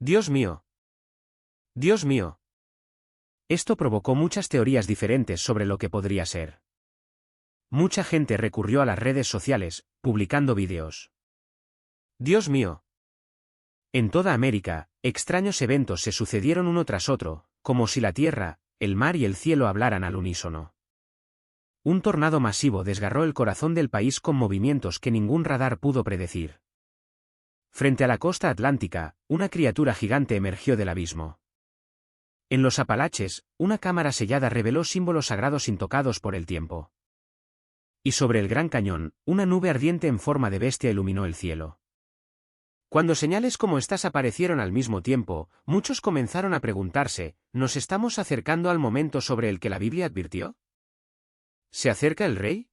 Dios mío. Dios mío. Esto provocó muchas teorías diferentes sobre lo que podría ser. Mucha gente recurrió a las redes sociales, publicando vídeos. Dios mío. En toda América, extraños eventos se sucedieron uno tras otro, como si la tierra, el mar y el cielo hablaran al unísono. Un tornado masivo desgarró el corazón del país con movimientos que ningún radar pudo predecir. Frente a la costa atlántica, una criatura gigante emergió del abismo. En los Apalaches, una cámara sellada reveló símbolos sagrados intocados por el tiempo. Y sobre el Gran Cañón, una nube ardiente en forma de bestia iluminó el cielo. Cuando señales como estas aparecieron al mismo tiempo, muchos comenzaron a preguntarse, ¿nos estamos acercando al momento sobre el que la Biblia advirtió? ¿Se acerca el rey?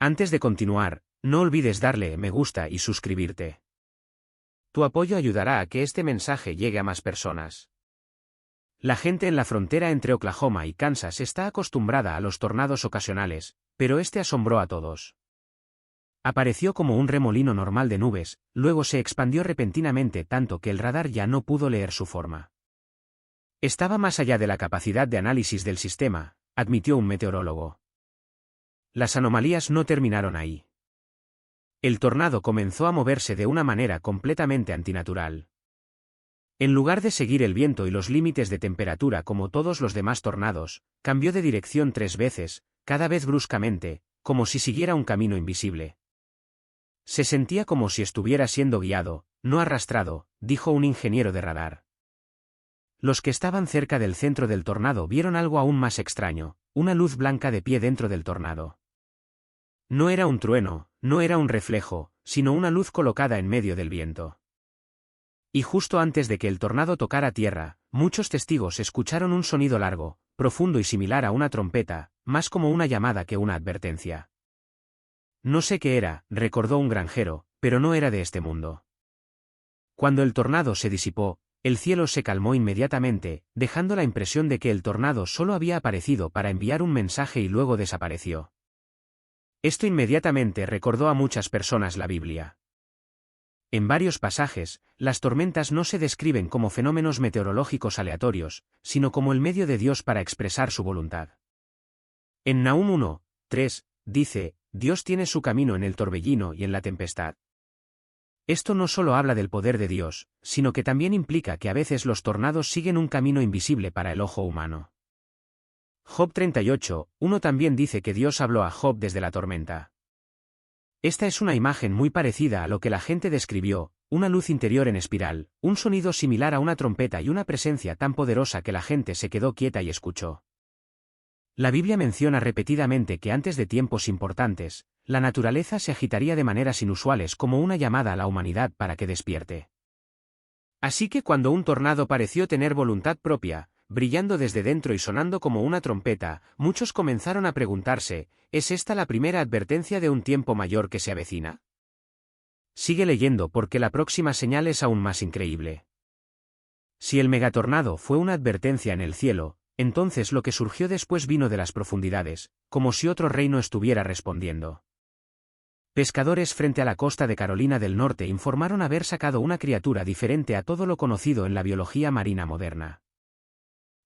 Antes de continuar, no olvides darle me gusta y suscribirte. Tu apoyo ayudará a que este mensaje llegue a más personas. La gente en la frontera entre Oklahoma y Kansas está acostumbrada a los tornados ocasionales, pero este asombró a todos. Apareció como un remolino normal de nubes, luego se expandió repentinamente tanto que el radar ya no pudo leer su forma. Estaba más allá de la capacidad de análisis del sistema, admitió un meteorólogo. Las anomalías no terminaron ahí. El tornado comenzó a moverse de una manera completamente antinatural. En lugar de seguir el viento y los límites de temperatura como todos los demás tornados, cambió de dirección 3 veces, cada vez bruscamente, como si siguiera un camino invisible. Se sentía como si estuviera siendo guiado, no arrastrado, dijo un ingeniero de radar. Los que estaban cerca del centro del tornado vieron algo aún más extraño, una luz blanca de pie dentro del tornado. No era un trueno, no era un reflejo, sino una luz colocada en medio del viento. Y justo antes de que el tornado tocara tierra, muchos testigos escucharon un sonido largo, profundo y similar a una trompeta, más como una llamada que una advertencia. No sé qué era, recordó un granjero, pero no era de este mundo. Cuando el tornado se disipó, el cielo se calmó inmediatamente, dejando la impresión de que el tornado solo había aparecido para enviar un mensaje y luego desapareció. Esto inmediatamente recordó a muchas personas la Biblia. En varios pasajes, las tormentas no se describen como fenómenos meteorológicos aleatorios, sino como el medio de Dios para expresar su voluntad. En Nahum 1:3, dice, Dios tiene su camino en el torbellino y en la tempestad. Esto no solo habla del poder de Dios, sino que también implica que a veces los tornados siguen un camino invisible para el ojo humano. Job 38:1 también dice que Dios habló a Job desde la tormenta. Esta es una imagen muy parecida a lo que la gente describió, una luz interior en espiral, un sonido similar a una trompeta y una presencia tan poderosa que la gente se quedó quieta y escuchó. La Biblia menciona repetidamente que antes de tiempos importantes, la naturaleza se agitaría de maneras inusuales como una llamada a la humanidad para que despierte. Así que cuando un tornado pareció tener voluntad propia, brillando desde dentro y sonando como una trompeta, muchos comenzaron a preguntarse, ¿es esta la primera advertencia de un tiempo mayor que se avecina? Sigue leyendo porque la próxima señal es aún más increíble. Si el megatornado fue una advertencia en el cielo, entonces lo que surgió después vino de las profundidades, como si otro reino estuviera respondiendo. Pescadores frente a la costa de Carolina del Norte informaron haber sacado una criatura diferente a todo lo conocido en la biología marina moderna.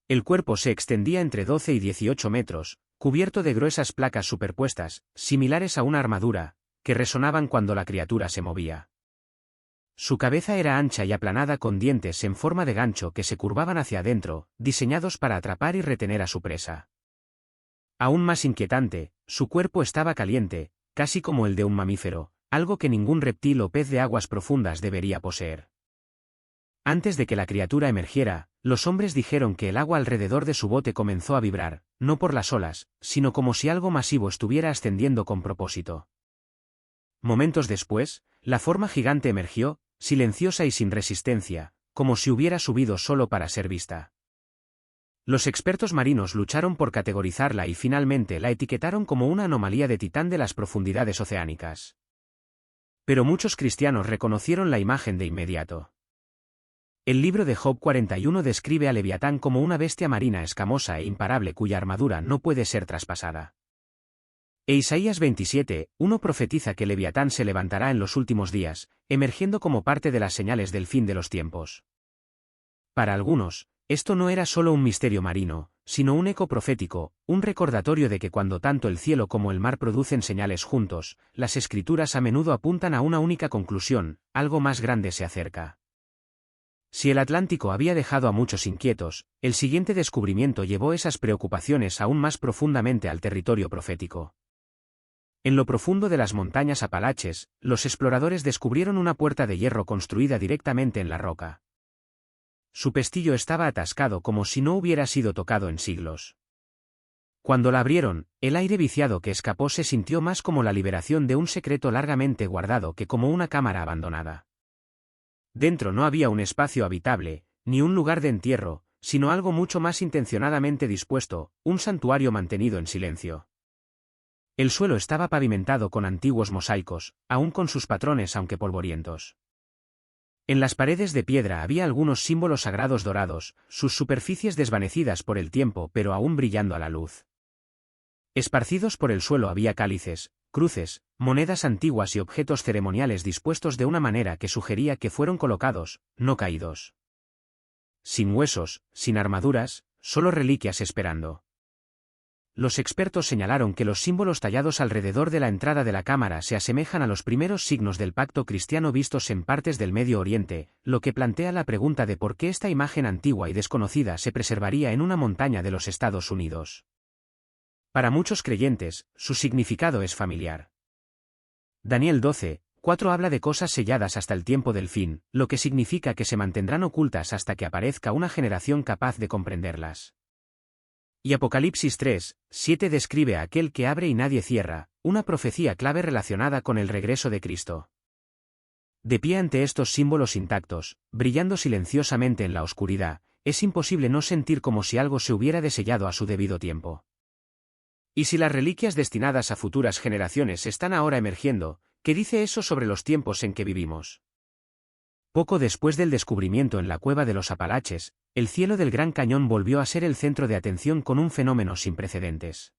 El cuerpo se extendía entre 12 y 18 metros, cubierto de gruesas placas superpuestas, similares a una armadura, que resonaban cuando la criatura se movía. Su cabeza era ancha y aplanada con dientes en forma de gancho que se curvaban hacia adentro, diseñados para atrapar y retener a su presa. Aún más inquietante, su cuerpo estaba caliente, casi como el de un mamífero, algo que ningún reptil o pez de aguas profundas debería poseer. Antes de que la criatura emergiera, los hombres dijeron que el agua alrededor de su bote comenzó a vibrar, no por las olas, sino como si algo masivo estuviera ascendiendo con propósito. Momentos después, la forma gigante emergió, silenciosa y sin resistencia, como si hubiera subido solo para ser vista. Los expertos marinos lucharon por categorizarla y finalmente la etiquetaron como una anomalía de Titán de las profundidades oceánicas. Pero muchos cristianos reconocieron la imagen de inmediato. El libro de Job 41 describe a Leviatán como una bestia marina escamosa e imparable cuya armadura no puede ser traspasada. E Isaías 27:1 profetiza que Leviatán se levantará en los últimos días, emergiendo como parte de las señales del fin de los tiempos. Para algunos, esto no era solo un misterio marino, sino un eco profético, un recordatorio de que cuando tanto el cielo como el mar producen señales juntos, las escrituras a menudo apuntan a una única conclusión: algo más grande se acerca. Si el Atlántico había dejado a muchos inquietos, el siguiente descubrimiento llevó esas preocupaciones aún más profundamente al territorio profético. En lo profundo de las montañas Apalaches, los exploradores descubrieron una puerta de hierro construida directamente en la roca. Su pestillo estaba atascado como si no hubiera sido tocado en siglos. Cuando la abrieron, el aire viciado que escapó se sintió más como la liberación de un secreto largamente guardado que como una cámara abandonada. Dentro no había un espacio habitable, ni un lugar de entierro, sino algo mucho más intencionadamente dispuesto, un santuario mantenido en silencio. El suelo estaba pavimentado con antiguos mosaicos, aún con sus patrones aunque polvorientos. En las paredes de piedra había algunos símbolos sagrados dorados, sus superficies desvanecidas por el tiempo pero aún brillando a la luz. Esparcidos por el suelo había cálices, cruces, monedas antiguas y objetos ceremoniales dispuestos de una manera que sugería que fueron colocados, no caídos. Sin huesos, sin armaduras, solo reliquias esperando. Los expertos señalaron que los símbolos tallados alrededor de la entrada de la cámara se asemejan a los primeros signos del pacto cristiano vistos en partes del Medio Oriente, lo que plantea la pregunta de por qué esta imagen antigua y desconocida se preservaría en una montaña de los Estados Unidos. Para muchos creyentes, su significado es familiar. Daniel 12:4 habla de cosas selladas hasta el tiempo del fin, lo que significa que se mantendrán ocultas hasta que aparezca una generación capaz de comprenderlas. Y Apocalipsis 3:7 describe a aquel que abre y nadie cierra, una profecía clave relacionada con el regreso de Cristo. De pie ante estos símbolos intactos, brillando silenciosamente en la oscuridad, es imposible no sentir como si algo se hubiera desellado a su debido tiempo. Y si las reliquias destinadas a futuras generaciones están ahora emergiendo, ¿qué dice eso sobre los tiempos en que vivimos? Poco después del descubrimiento en la cueva de los Apalaches, el cielo del Gran Cañón volvió a ser el centro de atención con un fenómeno sin precedentes.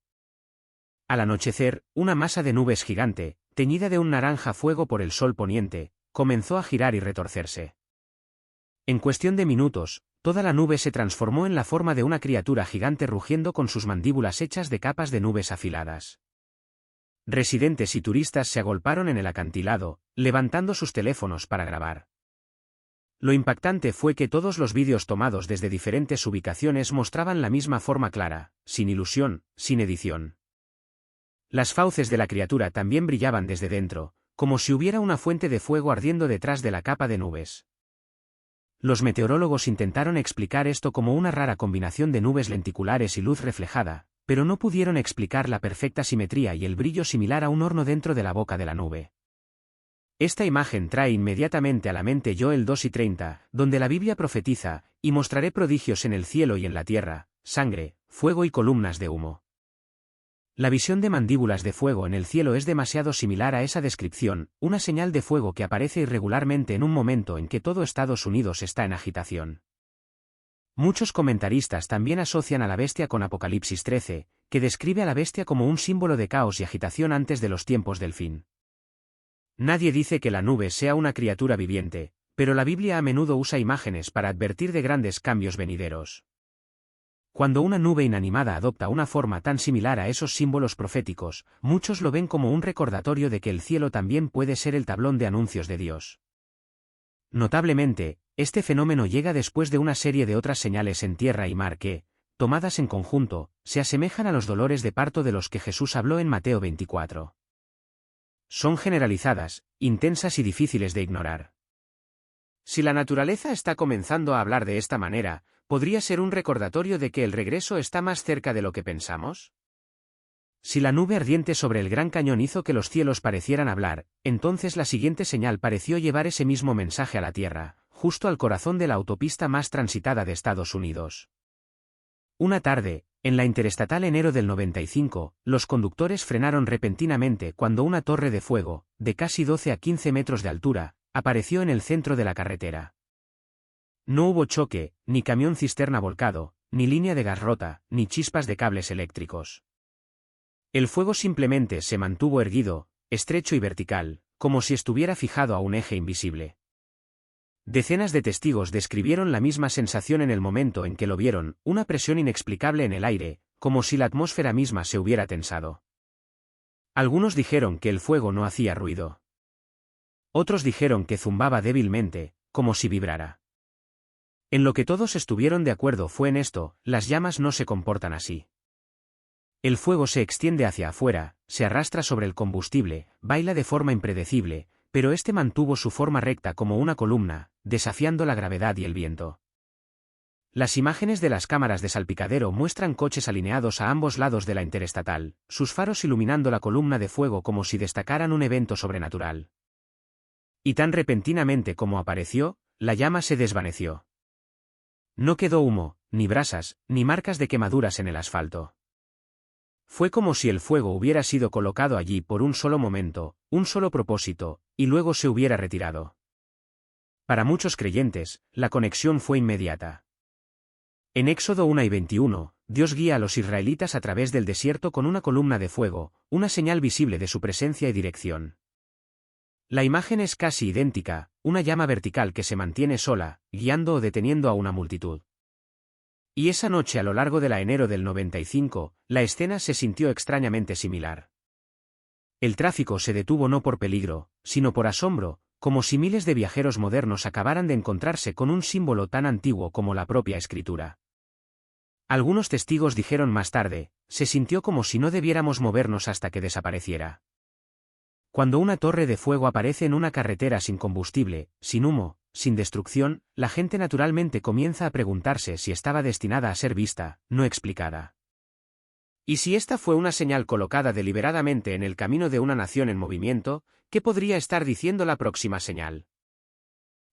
Al anochecer, una masa de nubes gigante, teñida de un naranja fuego por el sol poniente, comenzó a girar y retorcerse. En cuestión de minutos, toda la nube se transformó en la forma de una criatura gigante rugiendo con sus mandíbulas hechas de capas de nubes afiladas. Residentes y turistas se agolparon en el acantilado, levantando sus teléfonos para grabar. Lo impactante fue que todos los vídeos tomados desde diferentes ubicaciones mostraban la misma forma clara, sin ilusión, sin edición. Las fauces de la criatura también brillaban desde dentro, como si hubiera una fuente de fuego ardiendo detrás de la capa de nubes. Los meteorólogos intentaron explicar esto como una rara combinación de nubes lenticulares y luz reflejada, pero no pudieron explicar la perfecta simetría y el brillo similar a un horno dentro de la boca de la nube. Esta imagen trae inmediatamente a la mente Joel 2:30, donde la Biblia profetiza: «Y mostraré prodigios en el cielo y en la tierra, sangre, fuego y columnas de humo». La visión de mandíbulas de fuego en el cielo es demasiado similar a esa descripción, una señal de fuego que aparece irregularmente en un momento en que todo Estados Unidos está en agitación. Muchos comentaristas también asocian a la bestia con Apocalipsis 13, que describe a la bestia como un símbolo de caos y agitación antes de los tiempos del fin. Nadie dice que la nube sea una criatura viviente, pero la Biblia a menudo usa imágenes para advertir de grandes cambios venideros. Cuando una nube inanimada adopta una forma tan similar a esos símbolos proféticos, muchos lo ven como un recordatorio de que el cielo también puede ser el tablón de anuncios de Dios. Notablemente, este fenómeno llega después de una serie de otras señales en tierra y mar que, tomadas en conjunto, se asemejan a los dolores de parto de los que Jesús habló en Mateo 24. Son generalizadas, intensas y difíciles de ignorar. Si la naturaleza está comenzando a hablar de esta manera, ¿podría ser un recordatorio de que el regreso está más cerca de lo que pensamos? Si la nube ardiente sobre el Gran Cañón hizo que los cielos parecieran hablar, entonces la siguiente señal pareció llevar ese mismo mensaje a la Tierra, justo al corazón de la autopista más transitada de Estados Unidos. Una tarde, en la Interestatal enero del 95, los conductores frenaron repentinamente cuando una torre de fuego, de casi 12 a 15 metros de altura, apareció en el centro de la carretera. No hubo choque, ni camión cisterna volcado, ni línea de gas rota, ni chispas de cables eléctricos. El fuego simplemente se mantuvo erguido, estrecho y vertical, como si estuviera fijado a un eje invisible. Decenas de testigos describieron la misma sensación en el momento en que lo vieron, una presión inexplicable en el aire, como si la atmósfera misma se hubiera tensado. Algunos dijeron que el fuego no hacía ruido. Otros dijeron que zumbaba débilmente, como si vibrara. En lo que todos estuvieron de acuerdo fue en esto: las llamas no se comportan así. El fuego se extiende hacia afuera, se arrastra sobre el combustible, baila de forma impredecible, pero este mantuvo su forma recta como una columna, desafiando la gravedad y el viento. Las imágenes de las cámaras de salpicadero muestran coches alineados a ambos lados de la interestatal, sus faros iluminando la columna de fuego como si destacaran un evento sobrenatural. Y tan repentinamente como apareció, la llama se desvaneció. No quedó humo, ni brasas, ni marcas de quemaduras en el asfalto. Fue como si el fuego hubiera sido colocado allí por un solo momento, un solo propósito, y luego se hubiera retirado. Para muchos creyentes, la conexión fue inmediata. En Éxodo 1:21, Dios guía a los israelitas a través del desierto con una columna de fuego, una señal visible de su presencia y dirección. La imagen es casi idéntica, una llama vertical que se mantiene sola, guiando o deteniendo a una multitud. Y esa noche a lo largo de enero del 95, la escena se sintió extrañamente similar. El tráfico se detuvo no por peligro, sino por asombro, como si miles de viajeros modernos acabaran de encontrarse con un símbolo tan antiguo como la propia escritura. Algunos testigos dijeron más tarde: se sintió como si no debiéramos movernos hasta que desapareciera. Cuando una torre de fuego aparece en una carretera sin combustible, sin humo, sin destrucción, la gente naturalmente comienza a preguntarse si estaba destinada a ser vista, no explicada. Y si esta fue una señal colocada deliberadamente en el camino de una nación en movimiento, ¿qué podría estar diciendo la próxima señal?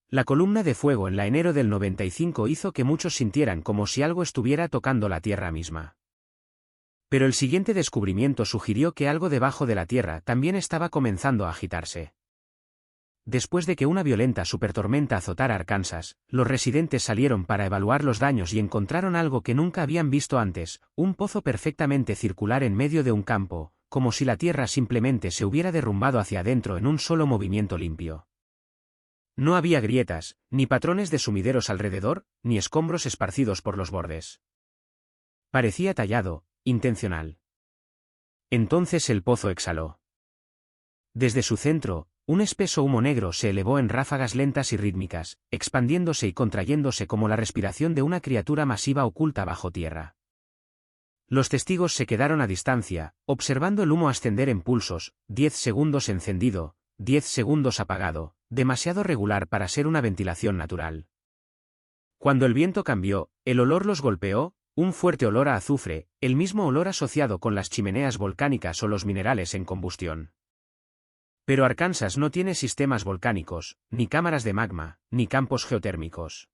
La columna de fuego en enero del 95 hizo que muchos sintieran como si algo estuviera tocando la tierra misma. Pero el siguiente descubrimiento sugirió que algo debajo de la tierra también estaba comenzando a agitarse. Después de que una violenta supertormenta azotara Arkansas, los residentes salieron para evaluar los daños y encontraron algo que nunca habían visto antes: un pozo perfectamente circular en medio de un campo, como si la tierra simplemente se hubiera derrumbado hacia adentro en un solo movimiento limpio. No había grietas, ni patrones de sumideros alrededor, ni escombros esparcidos por los bordes. Parecía tallado, intencional. Entonces el pozo exhaló. Desde su centro, un espeso humo negro se elevó en ráfagas lentas y rítmicas, expandiéndose y contrayéndose como la respiración de una criatura masiva oculta bajo tierra. Los testigos se quedaron a distancia, observando el humo ascender en pulsos: 10 segundos encendido, 10 segundos apagado, demasiado regular para ser una ventilación natural. Cuando el viento cambió, el olor los golpeó, un fuerte olor a azufre, el mismo olor asociado con las chimeneas volcánicas o los minerales en combustión. Pero Arkansas no tiene sistemas volcánicos, ni cámaras de magma, ni campos geotérmicos.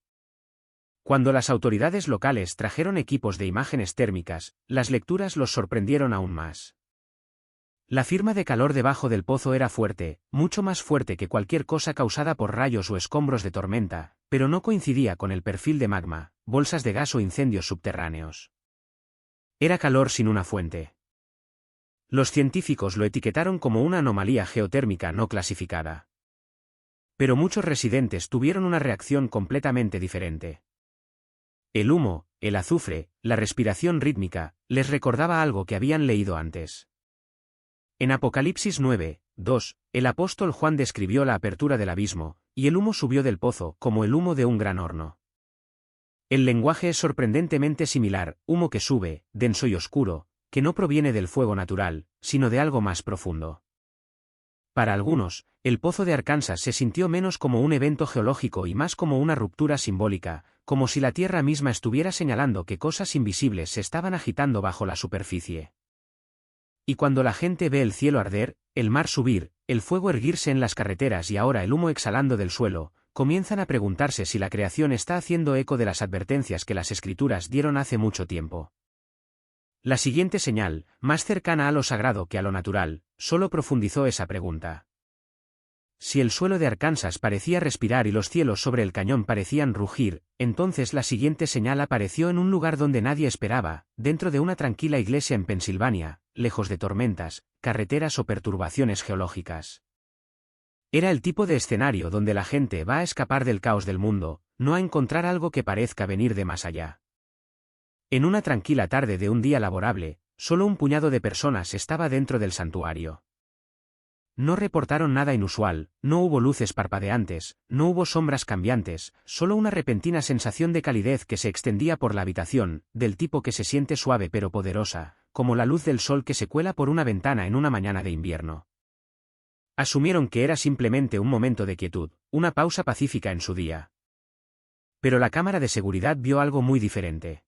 Cuando las autoridades locales trajeron equipos de imágenes térmicas, las lecturas los sorprendieron aún más. La firma de calor debajo del pozo era fuerte, mucho más fuerte que cualquier cosa causada por rayos o escombros de tormenta, pero no coincidía con el perfil de magma, bolsas de gas o incendios subterráneos. Era calor sin una fuente. Los científicos lo etiquetaron como una anomalía geotérmica no clasificada. Pero muchos residentes tuvieron una reacción completamente diferente. El humo, el azufre, la respiración rítmica, les recordaba algo que habían leído antes. En Apocalipsis 9:2, el apóstol Juan describió la apertura del abismo, y el humo subió del pozo como el humo de un gran horno. El lenguaje es sorprendentemente similar: humo que sube, denso y oscuro, que no proviene del fuego natural, sino de algo más profundo. Para algunos, el pozo de Arkansas se sintió menos como un evento geológico y más como una ruptura simbólica, como si la tierra misma estuviera señalando que cosas invisibles se estaban agitando bajo la superficie. Y cuando la gente ve el cielo arder, el mar subir, el fuego erguirse en las carreteras y ahora el humo exhalando del suelo, comienzan a preguntarse si la creación está haciendo eco de las advertencias que las escrituras dieron hace mucho tiempo. La siguiente señal, más cercana a lo sagrado que a lo natural, solo profundizó esa pregunta. Si el suelo de Arkansas parecía respirar y los cielos sobre el cañón parecían rugir, entonces la siguiente señal apareció en un lugar donde nadie esperaba, dentro de una tranquila iglesia en Pensilvania, lejos de tormentas, carreteras o perturbaciones geológicas. Era el tipo de escenario donde la gente va a escapar del caos del mundo, no a encontrar algo que parezca venir de más allá. En una tranquila tarde de un día laborable, solo un puñado de personas estaba dentro del santuario. No reportaron nada inusual, no hubo luces parpadeantes, no hubo sombras cambiantes, solo una repentina sensación de calidez que se extendía por la habitación, del tipo que se siente suave pero poderosa, como la luz del sol que se cuela por una ventana en una mañana de invierno. Asumieron que era simplemente un momento de quietud, una pausa pacífica en su día. Pero la cámara de seguridad vio algo muy diferente.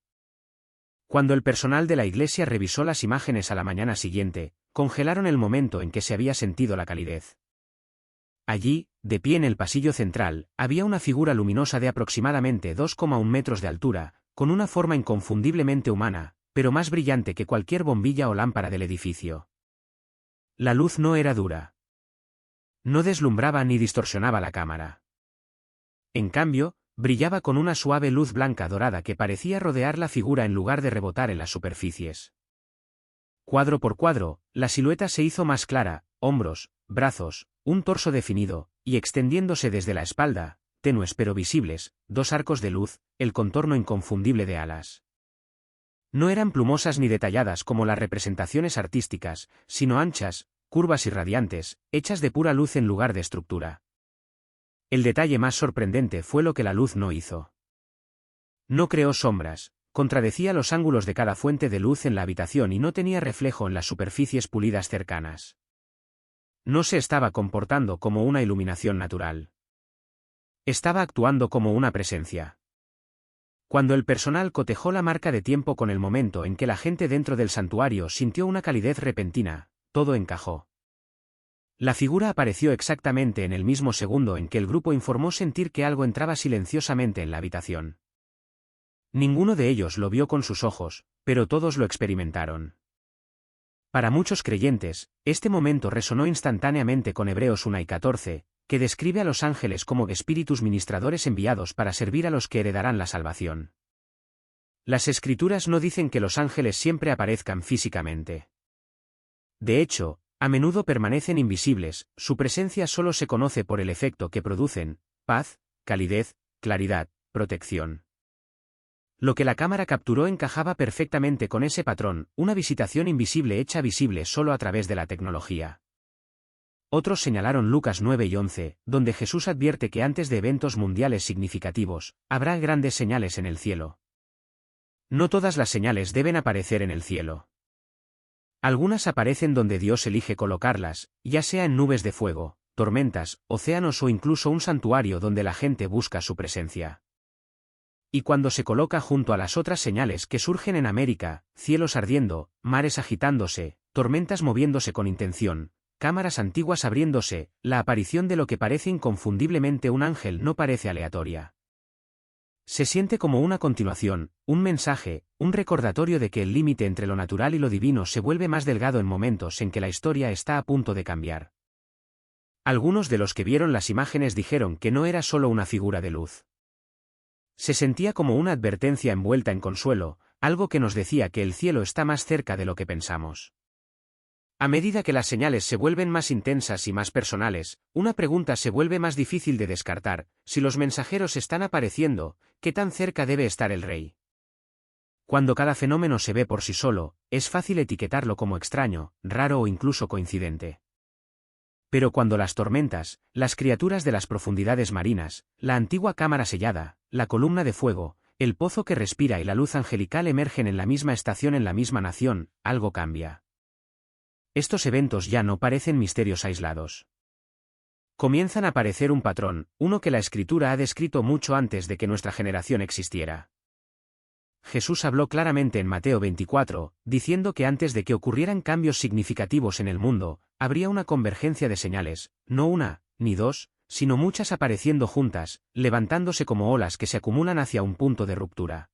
Cuando el personal de la iglesia revisó las imágenes a la mañana siguiente, congelaron el momento en que se había sentido la calidez. Allí, de pie en el pasillo central, había una figura luminosa de aproximadamente 2,1 metros de altura, con una forma inconfundiblemente humana, pero más brillante que cualquier bombilla o lámpara del edificio. La luz no era dura. No deslumbraba ni distorsionaba la cámara. En cambio, brillaba con una suave luz blanca dorada que parecía rodear la figura en lugar de rebotar en las superficies. Cuadro por cuadro, la silueta se hizo más clara, hombros, brazos, un torso definido, y extendiéndose desde la espalda, tenues pero visibles, dos arcos de luz, el contorno inconfundible de alas. No eran plumosas ni detalladas como las representaciones artísticas, sino anchas, curvas y radiantes, hechas de pura luz en lugar de estructura. El detalle más sorprendente fue lo que la luz no hizo. No creó sombras, contradecía los ángulos de cada fuente de luz en la habitación y no tenía reflejo en las superficies pulidas cercanas. No se estaba comportando como una iluminación natural. Estaba actuando como una presencia. Cuando el personal cotejó la marca de tiempo con el momento en que la gente dentro del santuario sintió una calidez repentina, todo encajó. La figura apareció exactamente en el mismo segundo en que el grupo informó sentir que algo entraba silenciosamente en la habitación. Ninguno de ellos lo vio con sus ojos, pero todos lo experimentaron. Para muchos creyentes, este momento resonó instantáneamente con Hebreos 1:14, que describe a los ángeles como espíritus ministradores enviados para servir a los que heredarán la salvación. Las Escrituras no dicen que los ángeles siempre aparezcan físicamente. De hecho, a menudo permanecen invisibles, su presencia solo se conoce por el efecto que producen: paz, calidez, claridad, protección. Lo que la cámara capturó encajaba perfectamente con ese patrón, una visitación invisible hecha visible solo a través de la tecnología. Otros señalaron Lucas 9 y 11, donde Jesús advierte que antes de eventos mundiales significativos, habrá grandes señales en el cielo. No todas las señales deben aparecer en el cielo. Algunas aparecen donde Dios elige colocarlas, ya sea en nubes de fuego, tormentas, océanos o incluso un santuario donde la gente busca su presencia. Y cuando se coloca junto a las otras señales que surgen en América, cielos ardiendo, mares agitándose, tormentas moviéndose con intención, cámaras antiguas abriéndose, la aparición de lo que parece inconfundiblemente un ángel no parece aleatoria. Se siente como una continuación, un mensaje, un recordatorio de que el límite entre lo natural y lo divino se vuelve más delgado en momentos en que la historia está a punto de cambiar. Algunos de los que vieron las imágenes dijeron que no era solo una figura de luz. Se sentía como una advertencia envuelta en consuelo, algo que nos decía que el cielo está más cerca de lo que pensamos. A medida que las señales se vuelven más intensas y más personales, una pregunta se vuelve más difícil de descartar: si los mensajeros están apareciendo, ¿qué tan cerca debe estar el rey? Cuando cada fenómeno se ve por sí solo, es fácil etiquetarlo como extraño, raro o incluso coincidente. Pero cuando las tormentas, las criaturas de las profundidades marinas, la antigua cámara sellada, la columna de fuego, el pozo que respira y la luz angelical emergen en la misma estación en la misma nación, algo cambia. Estos eventos ya no parecen misterios aislados. Comienzan a parecer un patrón, uno que la Escritura ha descrito mucho antes de que nuestra generación existiera. Jesús habló claramente en Mateo 24, diciendo que antes de que ocurrieran cambios significativos en el mundo, habría una convergencia de señales, no una, ni dos, sino muchas apareciendo juntas, levantándose como olas que se acumulan hacia un punto de ruptura.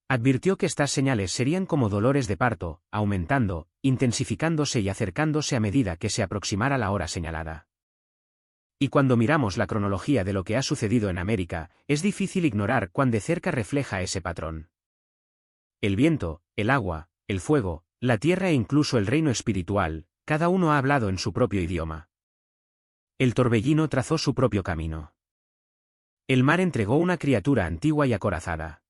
Advirtió que estas señales serían como dolores de parto, aumentando, intensificándose y acercándose a medida que se aproximara la hora señalada. Y cuando miramos la cronología de lo que ha sucedido en América, es difícil ignorar cuán de cerca refleja ese patrón. El viento, el agua, el fuego, la tierra e incluso el reino espiritual, cada uno ha hablado en su propio idioma. El torbellino trazó su propio camino. El mar entregó una criatura antigua y acorazada.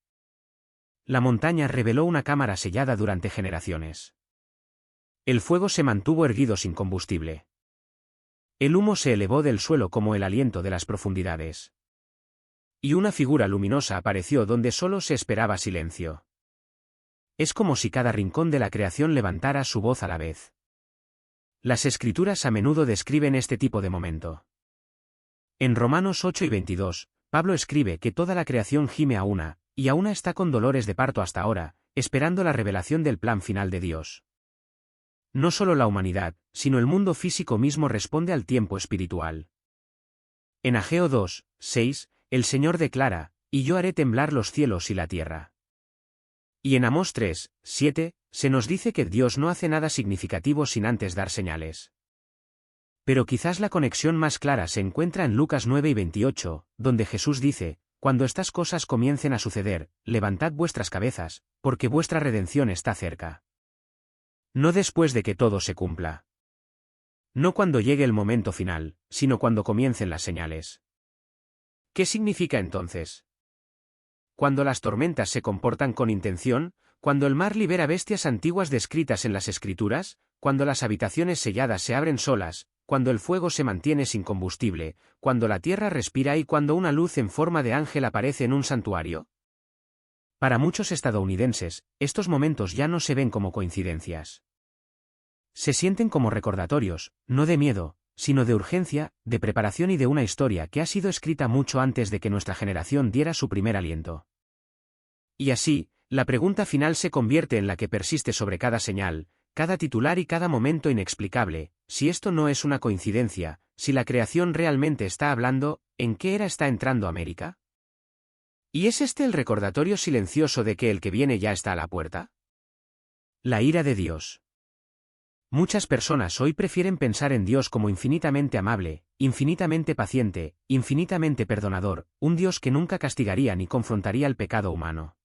La montaña reveló una cámara sellada durante generaciones. El fuego se mantuvo erguido sin combustible. El humo se elevó del suelo como el aliento de las profundidades. Y una figura luminosa apareció donde solo se esperaba silencio. Es como si cada rincón de la creación levantara su voz a la vez. Las Escrituras a menudo describen este tipo de momento. En Romanos 8 y 22, Pablo escribe que toda la creación gime a una, y a una está con dolores de parto hasta ahora, esperando la revelación del plan final de Dios. No solo la humanidad, sino el mundo físico mismo responde al tiempo espiritual. En Ageo 2, 6, el Señor declara, y yo haré temblar los cielos y la tierra. Y en Amós 3, 7, se nos dice que Dios no hace nada significativo sin antes dar señales. Pero quizás la conexión más clara se encuentra en Lucas 9 y 28, donde Jesús dice, cuando estas cosas comiencen a suceder, levantad vuestras cabezas, porque vuestra redención está cerca. No después de que todo se cumpla. No cuando llegue el momento final, sino cuando comiencen las señales. ¿Qué significa entonces? Cuando las tormentas se comportan con intención, cuando el mar libera bestias antiguas descritas en las Escrituras, cuando las habitaciones selladas se abren solas, cuando el fuego se mantiene sin combustible, cuando la tierra respira y cuando una luz en forma de ángel aparece en un santuario. Para muchos estadounidenses, estos momentos ya no se ven como coincidencias. Se sienten como recordatorios, no de miedo, sino de urgencia, de preparación y de una historia que ha sido escrita mucho antes de que nuestra generación diera su primer aliento. Y así, la pregunta final se convierte en la que persiste sobre cada señal, cada titular y cada momento inexplicable: si esto no es una coincidencia, si la creación realmente está hablando, ¿en qué era está entrando América? ¿Y es este el recordatorio silencioso de que el que viene ya está a la puerta? La ira de Dios. Muchas personas hoy prefieren pensar en Dios como infinitamente amable, infinitamente paciente, infinitamente perdonador, un Dios que nunca castigaría ni confrontaría el pecado humano.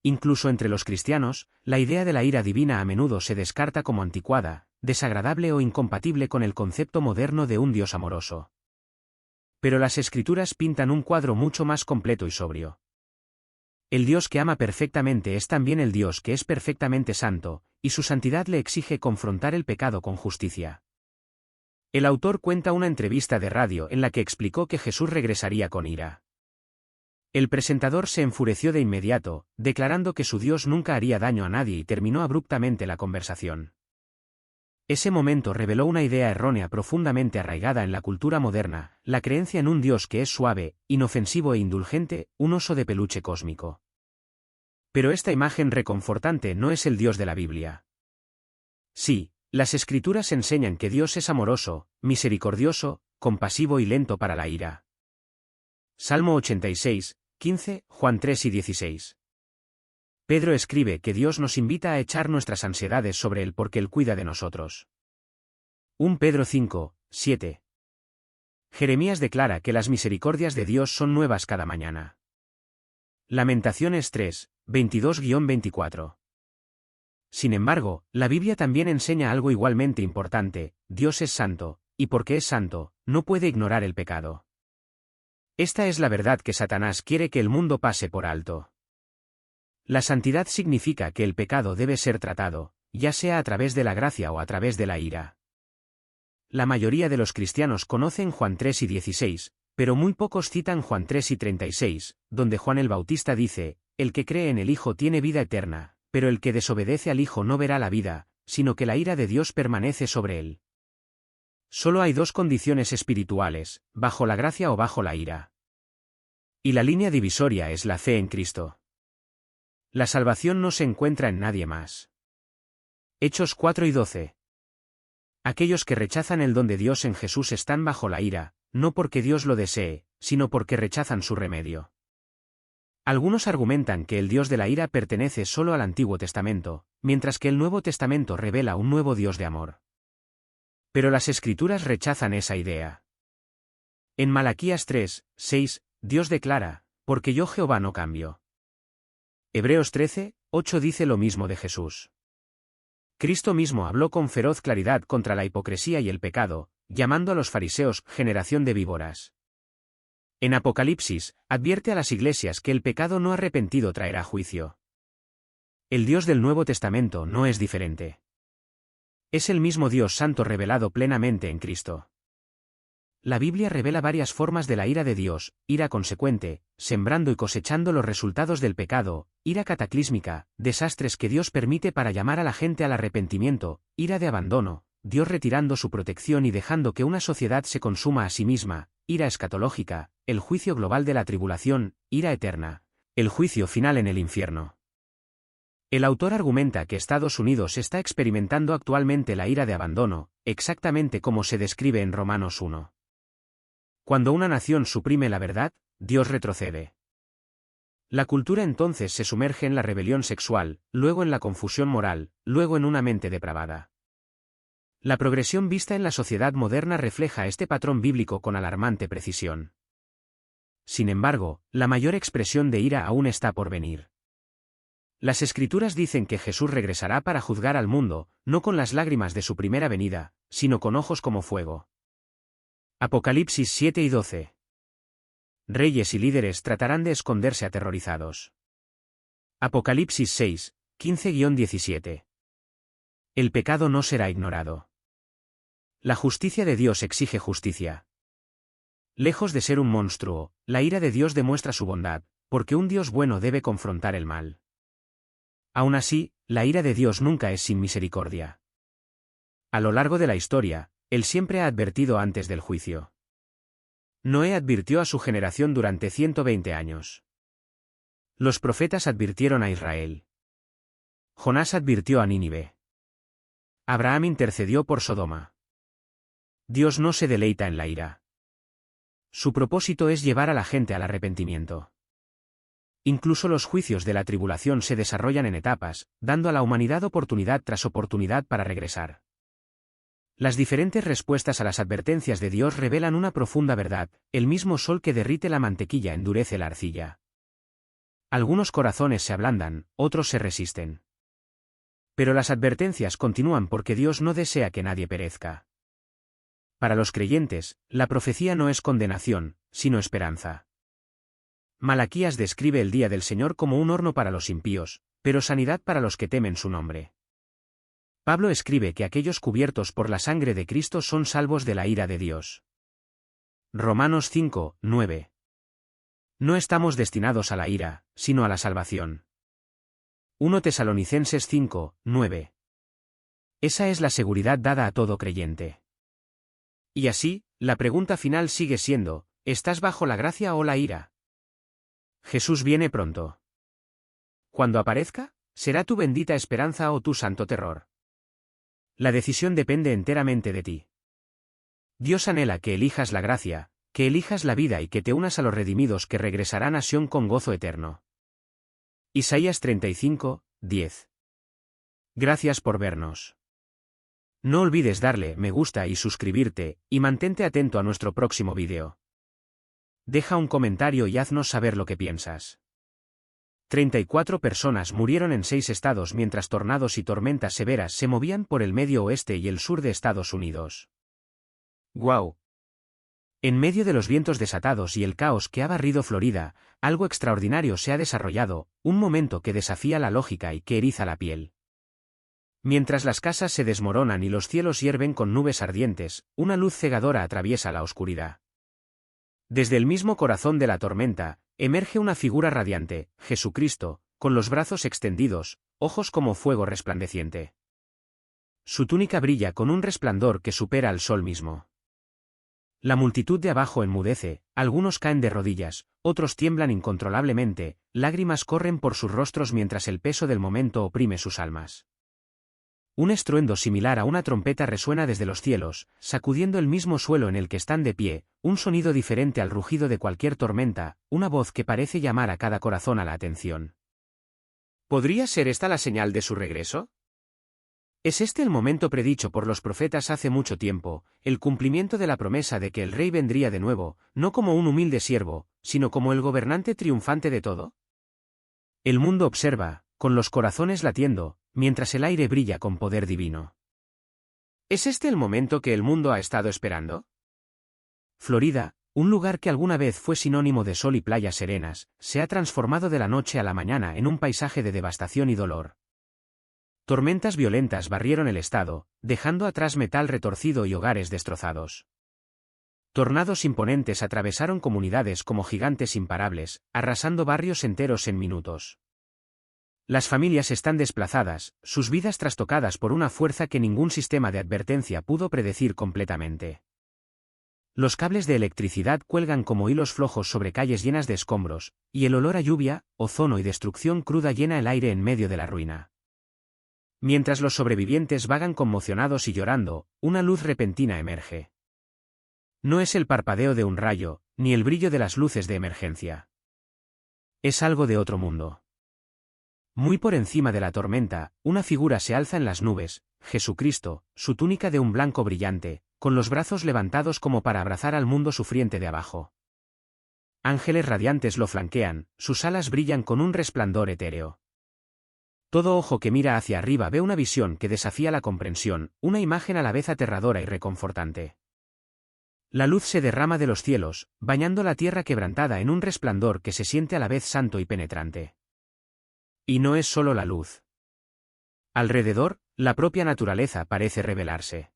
Incluso entre los cristianos, la idea de la ira divina a menudo se descarta como anticuada, desagradable o incompatible con el concepto moderno de un Dios amoroso. Pero las Escrituras pintan un cuadro mucho más completo y sobrio. El Dios que ama perfectamente es también el Dios que es perfectamente santo, y su santidad le exige confrontar el pecado con justicia. El autor cuenta una entrevista de radio en la que explicó que Jesús regresaría con ira. El presentador se enfureció de inmediato, declarando que su Dios nunca haría daño a nadie y terminó abruptamente la conversación. Ese momento reveló una idea errónea profundamente arraigada en la cultura moderna, la creencia en un Dios que es suave, inofensivo e indulgente, un oso de peluche cósmico. Pero esta imagen reconfortante no es el Dios de la Biblia. Sí, las Escrituras enseñan que Dios es amoroso, misericordioso, compasivo y lento para la ira. Salmo 86, 15, Juan 3 y 16. Pedro escribe que Dios nos invita a echar nuestras ansiedades sobre Él porque Él cuida de nosotros. 1 Pedro 5, 7. Jeremías declara que las misericordias de Dios son nuevas cada mañana. Lamentaciones 3, 22-24. Sin embargo, la Biblia también enseña algo igualmente importante: Dios es santo, y porque es santo, no puede ignorar el pecado. Esta es la verdad que Satanás quiere que el mundo pase por alto. La santidad significa que el pecado debe ser tratado, ya sea a través de la gracia o a través de la ira. La mayoría de los cristianos conocen Juan 3 y 16, pero muy pocos citan Juan 3 y 36, donde Juan el Bautista dice: el que cree en el Hijo tiene vida eterna, pero el que desobedece al Hijo no verá la vida, sino que la ira de Dios permanece sobre él. Solo hay dos condiciones espirituales: bajo la gracia o bajo la ira. Y la línea divisoria es la fe en Cristo. La salvación no se encuentra en nadie más. Hechos 4 y 12. Aquellos que rechazan el don de Dios en Jesús están bajo la ira, no porque Dios lo desee, sino porque rechazan su remedio. Algunos argumentan que el Dios de la ira pertenece solo al Antiguo Testamento, mientras que el Nuevo Testamento revela un nuevo Dios de amor. Pero las Escrituras rechazan esa idea. En Malaquías 3, 6, Dios declara: porque yo Jehová no cambio. Hebreos 13, 8 dice lo mismo de Jesús. Cristo mismo habló con feroz claridad contra la hipocresía y el pecado, llamando a los fariseos generación de víboras. En Apocalipsis, advierte a las iglesias que el pecado no arrepentido traerá juicio. El Dios del Nuevo Testamento no es diferente. Es el mismo Dios Santo revelado plenamente en Cristo. La Biblia revela varias formas de la ira de Dios: ira consecuente, sembrando y cosechando los resultados del pecado; ira cataclísmica, desastres que Dios permite para llamar a la gente al arrepentimiento; ira de abandono, Dios retirando su protección y dejando que una sociedad se consuma a sí misma; ira escatológica, el juicio global de la tribulación; ira eterna, el juicio final en el infierno. El autor argumenta que Estados Unidos está experimentando actualmente la ira de abandono, exactamente como se describe en Romanos 1. Cuando una nación suprime la verdad, Dios retrocede. La cultura entonces se sumerge en la rebelión sexual, luego en la confusión moral, luego en una mente depravada. La progresión vista en la sociedad moderna refleja este patrón bíblico con alarmante precisión. Sin embargo, la mayor expresión de ira aún está por venir. Las Escrituras dicen que Jesús regresará para juzgar al mundo, no con las lágrimas de su primera venida, sino con ojos como fuego. Apocalipsis 7 y 12. Reyes y líderes tratarán de esconderse aterrorizados. Apocalipsis 6, 15-17. El pecado no será ignorado. La justicia de Dios exige justicia. Lejos de ser un monstruo, la ira de Dios demuestra su bondad, porque un Dios bueno debe confrontar el mal. Aún así, la ira de Dios nunca es sin misericordia. A lo largo de la historia, Él siempre ha advertido antes del juicio. Noé advirtió a su generación durante 120 años. Los profetas advirtieron a Israel. Jonás advirtió a Nínive. Abraham intercedió por Sodoma. Dios no se deleita en la ira. Su propósito es llevar a la gente al arrepentimiento. Incluso los juicios de la tribulación se desarrollan en etapas, dando a la humanidad oportunidad tras oportunidad para regresar. Las diferentes respuestas a las advertencias de Dios revelan una profunda verdad: el mismo sol que derrite la mantequilla endurece la arcilla. Algunos corazones se ablandan, otros se resisten. Pero las advertencias continúan porque Dios no desea que nadie perezca. Para los creyentes, la profecía no es condenación, sino esperanza. Malaquías describe el día del Señor como un horno para los impíos, pero sanidad para los que temen su nombre. Pablo escribe que aquellos cubiertos por la sangre de Cristo son salvos de la ira de Dios. Romanos 5, 9. No estamos destinados a la ira, sino a la salvación. 1 Tesalonicenses 5, 9. Esa es la seguridad dada a todo creyente. Y así, la pregunta final sigue siendo: ¿estás bajo la gracia o la ira? Jesús viene pronto. Cuando aparezca, ¿será tu bendita esperanza o tu santo terror? La decisión depende enteramente de ti. Dios anhela que elijas la gracia, que elijas la vida y que te unas a los redimidos que regresarán a Sión con gozo eterno. Isaías 35, 10. Gracias por vernos. No olvides darle me gusta y suscribirte, y mantente atento a nuestro próximo vídeo. Deja un comentario y haznos saber lo que piensas. 34 personas murieron en 6 estados mientras tornados y tormentas severas se movían por el medio oeste y el sur de Estados Unidos. ¡Guau! En medio de los vientos desatados y el caos que ha barrido Florida, algo extraordinario se ha desarrollado, un momento que desafía la lógica y que eriza la piel. Mientras las casas se desmoronan y los cielos hierven con nubes ardientes, una luz cegadora atraviesa la oscuridad. Desde el mismo corazón de la tormenta, emerge una figura radiante, Jesucristo, con los brazos extendidos, ojos como fuego resplandeciente. Su túnica brilla con un resplandor que supera al sol mismo. La multitud de abajo enmudece, algunos caen de rodillas, otros tiemblan incontrolablemente, lágrimas corren por sus rostros mientras el peso del momento oprime sus almas. Un estruendo similar a una trompeta resuena desde los cielos, sacudiendo el mismo suelo en el que están de pie, un sonido diferente al rugido de cualquier tormenta, una voz que parece llamar a cada corazón a la atención. ¿Podría ser esta la señal de su regreso? ¿Es este el momento predicho por los profetas hace mucho tiempo, el cumplimiento de la promesa de que el rey vendría de nuevo, no como un humilde siervo, sino como el gobernante triunfante de todo? El mundo observa, con los corazones latiendo, mientras el aire brilla con poder divino. ¿Es este el momento que el mundo ha estado esperando? Florida, un lugar que alguna vez fue sinónimo de sol y playas serenas, se ha transformado de la noche a la mañana en un paisaje de devastación y dolor. Tormentas violentas barrieron el estado, dejando atrás metal retorcido y hogares destrozados. Tornados imponentes atravesaron comunidades como gigantes imparables, arrasando barrios enteros en minutos. Las familias están desplazadas, sus vidas trastocadas por una fuerza que ningún sistema de advertencia pudo predecir completamente. Los cables de electricidad cuelgan como hilos flojos sobre calles llenas de escombros, y el olor a lluvia, ozono y destrucción cruda llena el aire en medio de la ruina. Mientras los sobrevivientes vagan conmocionados y llorando, una luz repentina emerge. No es el parpadeo de un rayo, ni el brillo de las luces de emergencia. Es algo de otro mundo. Muy por encima de la tormenta, una figura se alza en las nubes, Jesucristo, su túnica de un blanco brillante, con los brazos levantados como para abrazar al mundo sufriente de abajo. Ángeles radiantes lo flanquean, sus alas brillan con un resplandor etéreo. Todo ojo que mira hacia arriba ve una visión que desafía la comprensión, una imagen a la vez aterradora y reconfortante. La luz se derrama de los cielos, bañando la tierra quebrantada en un resplandor que se siente a la vez santo y penetrante. Y no es solo la luz. Alrededor, la propia naturaleza parece revelarse.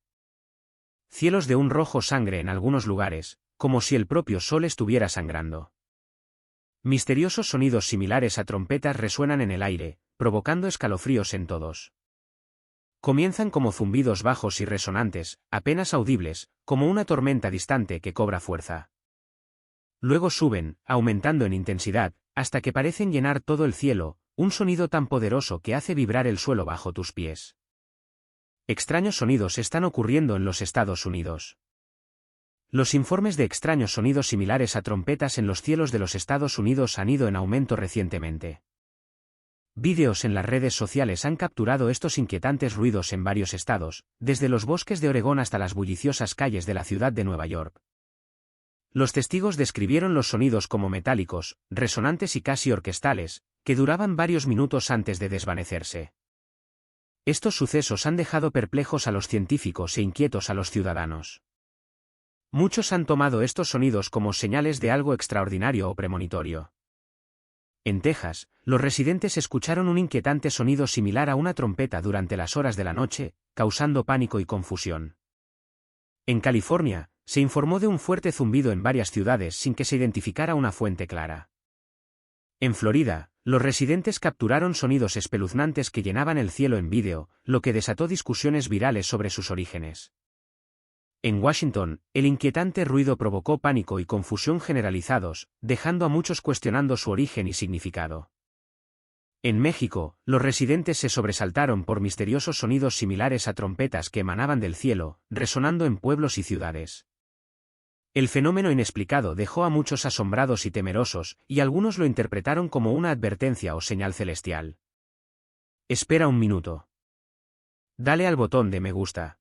Cielos de un rojo sangre en algunos lugares, como si el propio sol estuviera sangrando. Misteriosos sonidos similares a trompetas resuenan en el aire, provocando escalofríos en todos. Comienzan como zumbidos bajos y resonantes, apenas audibles, como una tormenta distante que cobra fuerza. Luego suben, aumentando en intensidad, hasta que parecen llenar todo el cielo, un sonido tan poderoso que hace vibrar el suelo bajo tus pies. Extraños sonidos están ocurriendo en los Estados Unidos. Los informes de extraños sonidos similares a trompetas en los cielos de los Estados Unidos han ido en aumento recientemente. Vídeos en las redes sociales han capturado estos inquietantes ruidos en varios estados, desde los bosques de Oregón hasta las bulliciosas calles de la ciudad de Nueva York. Los testigos describieron los sonidos como metálicos, resonantes y casi orquestales, que duraban varios minutos antes de desvanecerse. Estos sucesos han dejado perplejos a los científicos e inquietos a los ciudadanos. Muchos han tomado estos sonidos como señales de algo extraordinario o premonitorio. En Texas, los residentes escucharon un inquietante sonido similar a una trompeta durante las horas de la noche, causando pánico y confusión. En California, se informó de un fuerte zumbido en varias ciudades sin que se identificara una fuente clara. En Florida, los residentes capturaron sonidos espeluznantes que llenaban el cielo en vídeo, lo que desató discusiones virales sobre sus orígenes. En Washington, el inquietante ruido provocó pánico y confusión generalizados, dejando a muchos cuestionando su origen y significado. En México, los residentes se sobresaltaron por misteriosos sonidos similares a trompetas que emanaban del cielo, resonando en pueblos y ciudades. El fenómeno inexplicado dejó a muchos asombrados y temerosos, y algunos lo interpretaron como una advertencia o señal celestial. Espera un minuto. Dale al botón de me gusta.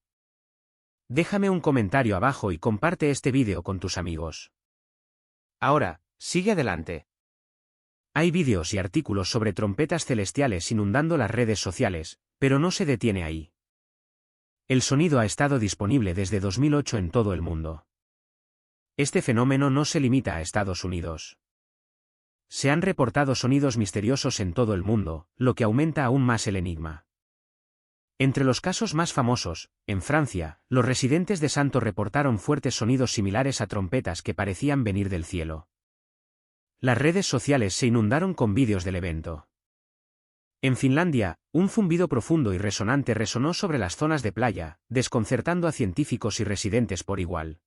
Déjame un comentario abajo y comparte este vídeo con tus amigos. Ahora, sigue adelante. Hay vídeos y artículos sobre trompetas celestiales inundando las redes sociales, pero no se detiene ahí. El sonido ha estado disponible desde 2008 en todo el mundo. Este fenómeno no se limita a Estados Unidos. Se han reportado sonidos misteriosos en todo el mundo, lo que aumenta aún más el enigma. Entre los casos más famosos, en Francia, los residentes de Santo reportaron fuertes sonidos similares a trompetas que parecían venir del cielo. Las redes sociales se inundaron con vídeos del evento. En Finlandia, un zumbido profundo y resonante resonó sobre las zonas de playa, desconcertando a científicos y residentes por igual.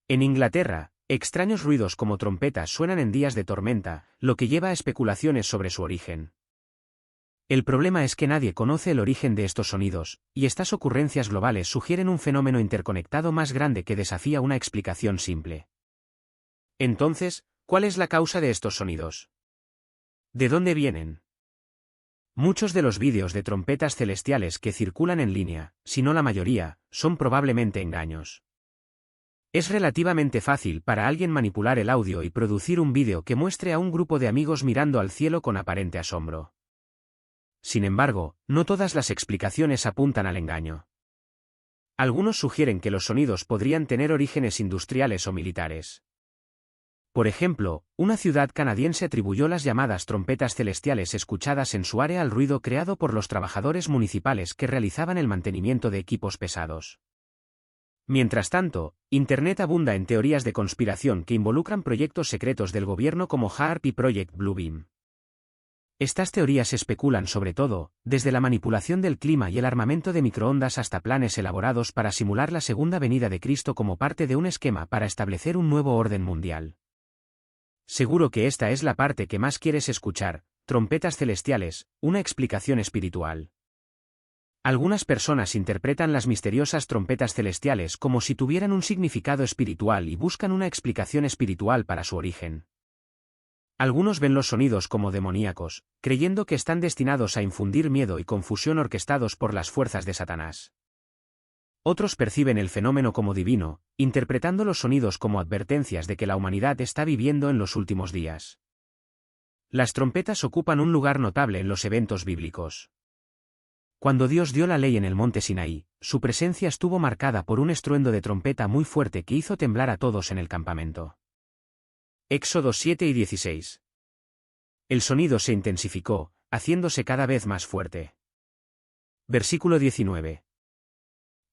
En Inglaterra, extraños ruidos como trompetas suenan en días de tormenta, lo que lleva a especulaciones sobre su origen. El problema es que nadie conoce el origen de estos sonidos, y estas ocurrencias globales sugieren un fenómeno interconectado más grande que desafía una explicación simple. Entonces, ¿cuál es la causa de estos sonidos? ¿De dónde vienen? Muchos de los vídeos de trompetas celestiales que circulan en línea, si no la mayoría, son probablemente engaños. Es relativamente fácil para alguien manipular el audio y producir un vídeo que muestre a un grupo de amigos mirando al cielo con aparente asombro. Sin embargo, no todas las explicaciones apuntan al engaño. Algunos sugieren que los sonidos podrían tener orígenes industriales o militares. Por ejemplo, una ciudad canadiense atribuyó las llamadas trompetas celestiales escuchadas en su área al ruido creado por los trabajadores municipales que realizaban el mantenimiento de equipos pesados. Mientras tanto, Internet abunda en teorías de conspiración que involucran proyectos secretos del gobierno como HAARP y Project Bluebeam. Estas teorías especulan sobre todo, desde la manipulación del clima y el armamento de microondas hasta planes elaborados para simular la segunda venida de Cristo como parte de un esquema para establecer un nuevo orden mundial. Seguro que esta es la parte que más quieres escuchar, trompetas celestiales, una explicación espiritual. Algunas personas interpretan las misteriosas trompetas celestiales como si tuvieran un significado espiritual y buscan una explicación espiritual para su origen. Algunos ven los sonidos como demoníacos, creyendo que están destinados a infundir miedo y confusión orquestados por las fuerzas de Satanás. Otros perciben el fenómeno como divino, interpretando los sonidos como advertencias de que la humanidad está viviendo en los últimos días. Las trompetas ocupan un lugar notable en los eventos bíblicos. Cuando Dios dio la ley en el monte Sinaí, su presencia estuvo marcada por un estruendo de trompeta muy fuerte que hizo temblar a todos en el campamento. Éxodo 7 y 16. El sonido se intensificó, haciéndose cada vez más fuerte. Versículo 19.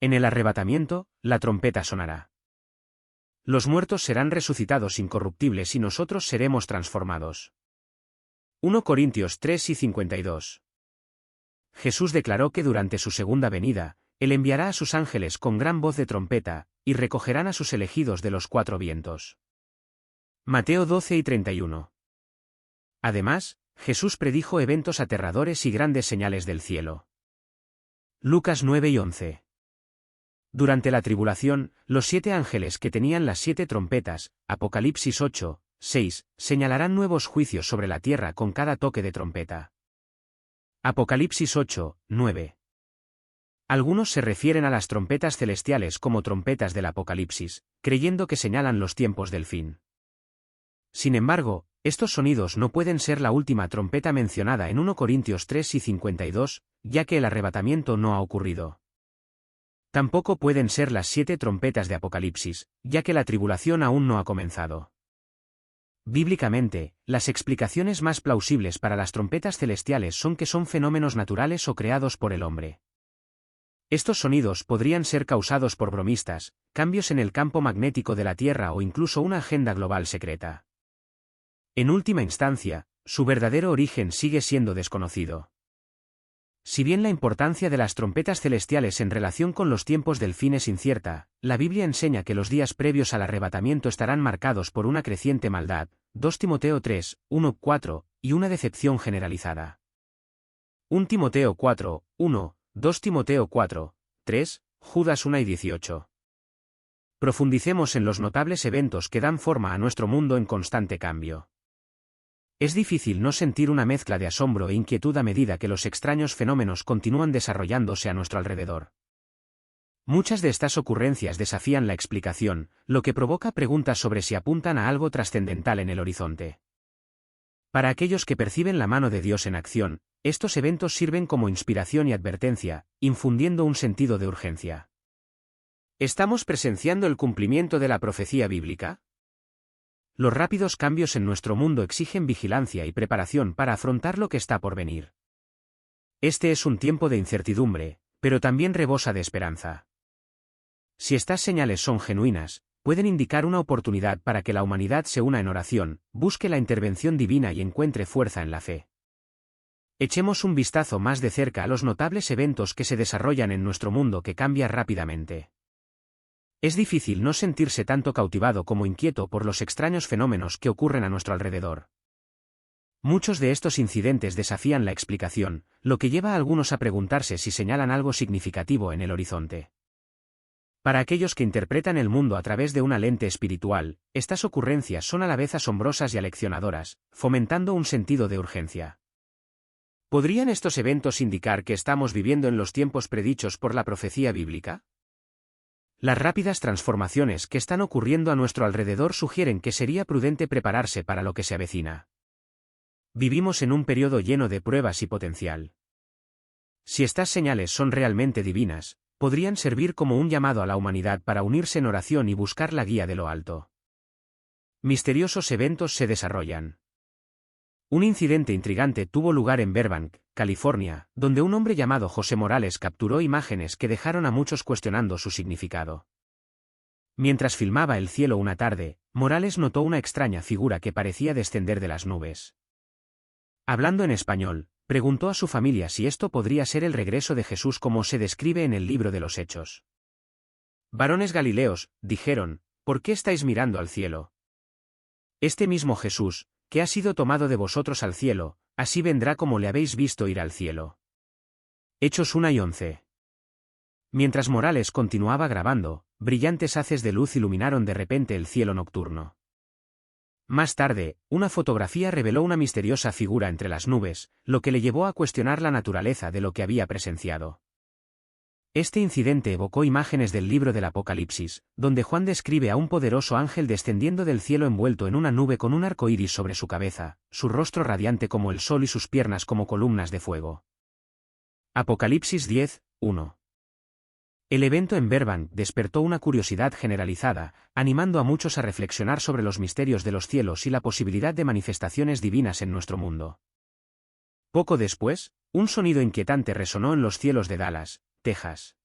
En el arrebatamiento, la trompeta sonará. Los muertos serán resucitados incorruptibles y nosotros seremos transformados. 1 Corintios 3 y 52. Jesús declaró que durante su segunda venida, Él enviará a sus ángeles con gran voz de trompeta, y recogerán a sus elegidos de los cuatro vientos. Mateo 12 y 31. Además, Jesús predijo eventos aterradores y grandes señales del cielo. Lucas 9 y 11. Durante la tribulación, los 7 ángeles que tenían las 7 trompetas, Apocalipsis 8, 6, señalarán nuevos juicios sobre la tierra con cada toque de trompeta. Apocalipsis 8, 9. Algunos se refieren a las trompetas celestiales como trompetas del Apocalipsis, creyendo que señalan los tiempos del fin. Sin embargo, estos sonidos no pueden ser la última trompeta mencionada en 1 Corintios 3 y 52, ya que el arrebatamiento no ha ocurrido. Tampoco pueden ser las 7 trompetas de Apocalipsis, ya que la tribulación aún no ha comenzado. Bíblicamente, las explicaciones más plausibles para las trompetas celestiales son que son fenómenos naturales o creados por el hombre. Estos sonidos podrían ser causados por bromistas, cambios en el campo magnético de la Tierra o incluso una agenda global secreta. En última instancia, su verdadero origen sigue siendo desconocido. Si bien la importancia de las trompetas celestiales en relación con los tiempos del fin es incierta, la Biblia enseña que los días previos al arrebatamiento estarán marcados por una creciente maldad, 2 Timoteo 3, 1, 4, y una decepción generalizada. 1 Timoteo 4, 1, 2 Timoteo 4, 3, Judas 1 y 18. Profundicemos en los notables eventos que dan forma a nuestro mundo en constante cambio. Es difícil no sentir una mezcla de asombro e inquietud a medida que los extraños fenómenos continúan desarrollándose a nuestro alrededor. Muchas de estas ocurrencias desafían la explicación, lo que provoca preguntas sobre si apuntan a algo trascendental en el horizonte. Para aquellos que perciben la mano de Dios en acción, estos eventos sirven como inspiración y advertencia, infundiendo un sentido de urgencia. ¿Estamos presenciando el cumplimiento de la profecía bíblica? Los rápidos cambios en nuestro mundo exigen vigilancia y preparación para afrontar lo que está por venir. Este es un tiempo de incertidumbre, pero también rebosa de esperanza. Si estas señales son genuinas, pueden indicar una oportunidad para que la humanidad se una en oración, busque la intervención divina y encuentre fuerza en la fe. Echemos un vistazo más de cerca a los notables eventos que se desarrollan en nuestro mundo que cambia rápidamente. Es difícil no sentirse tanto cautivado como inquieto por los extraños fenómenos que ocurren a nuestro alrededor. Muchos de estos incidentes desafían la explicación, lo que lleva a algunos a preguntarse si señalan algo significativo en el horizonte. Para aquellos que interpretan el mundo a través de una lente espiritual, estas ocurrencias son a la vez asombrosas y aleccionadoras, fomentando un sentido de urgencia. ¿Podrían estos eventos indicar que estamos viviendo en los tiempos predichos por la profecía bíblica? Las rápidas transformaciones que están ocurriendo a nuestro alrededor sugieren que sería prudente prepararse para lo que se avecina. Vivimos en un periodo lleno de pruebas y potencial. Si estas señales son realmente divinas, podrían servir como un llamado a la humanidad para unirse en oración y buscar la guía de lo alto. Misteriosos eventos se desarrollan. Un incidente intrigante tuvo lugar en Burbank, California, donde un hombre llamado José Morales capturó imágenes que dejaron a muchos cuestionando su significado. Mientras filmaba el cielo una tarde, Morales notó una extraña figura que parecía descender de las nubes. Hablando en español, preguntó a su familia si esto podría ser el regreso de Jesús como se describe en el libro de los Hechos. «Varones Galileos», dijeron, «¿por qué estáis mirando al cielo? Este mismo Jesús, que ha sido tomado de vosotros al cielo, así vendrá como le habéis visto ir al cielo». Hechos 1:11. Mientras Morales continuaba grabando, brillantes haces de luz iluminaron de repente el cielo nocturno. Más tarde, una fotografía reveló una misteriosa figura entre las nubes, lo que le llevó a cuestionar la naturaleza de lo que había presenciado. Este incidente evocó imágenes del libro del Apocalipsis, donde Juan describe a un poderoso ángel descendiendo del cielo envuelto en una nube con un arco iris sobre su cabeza, su rostro radiante como el sol y sus piernas como columnas de fuego. Apocalipsis 10:1. El evento en Burbank despertó una curiosidad generalizada, animando a muchos a reflexionar sobre los misterios de los cielos y la posibilidad de manifestaciones divinas en nuestro mundo. Poco después, un sonido inquietante resonó en los cielos de Dallas, Texas.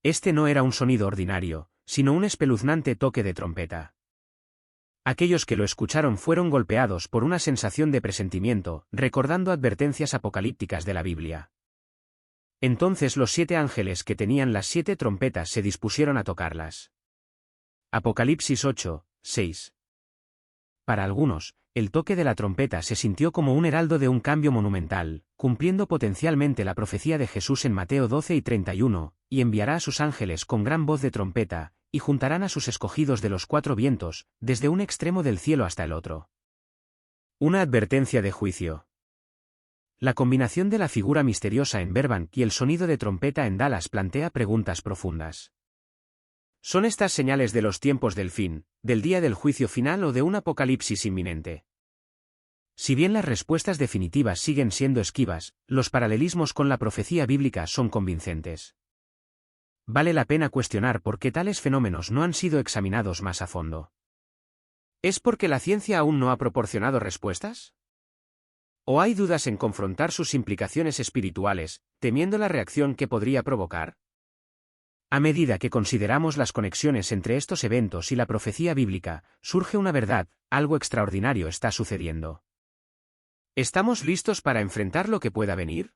Este no era un sonido ordinario, sino un espeluznante toque de trompeta. Aquellos que lo escucharon fueron golpeados por una sensación de presentimiento, recordando advertencias apocalípticas de la Biblia. Entonces los 7 ángeles que tenían las 7 trompetas se dispusieron a tocarlas. Apocalipsis 8:6. Para algunos, el toque de la trompeta se sintió como un heraldo de un cambio monumental, cumpliendo potencialmente la profecía de Jesús en Mateo 12:31, y enviará a sus ángeles con gran voz de trompeta, y juntarán a sus escogidos de los 4 vientos, desde un extremo del cielo hasta el otro. Una advertencia de juicio. La combinación de la figura misteriosa en Burbank y el sonido de trompeta en Dallas plantea preguntas profundas. ¿Son estas señales de los tiempos del fin, del día del juicio final o de un apocalipsis inminente? Si bien las respuestas definitivas siguen siendo esquivas, los paralelismos con la profecía bíblica son convincentes. Vale la pena cuestionar por qué tales fenómenos no han sido examinados más a fondo. ¿Es porque la ciencia aún no ha proporcionado respuestas? ¿O hay dudas en confrontar sus implicaciones espirituales, temiendo la reacción que podría provocar? A medida que consideramos las conexiones entre estos eventos y la profecía bíblica, surge una verdad: algo extraordinario está sucediendo. ¿Estamos listos para enfrentar lo que pueda venir?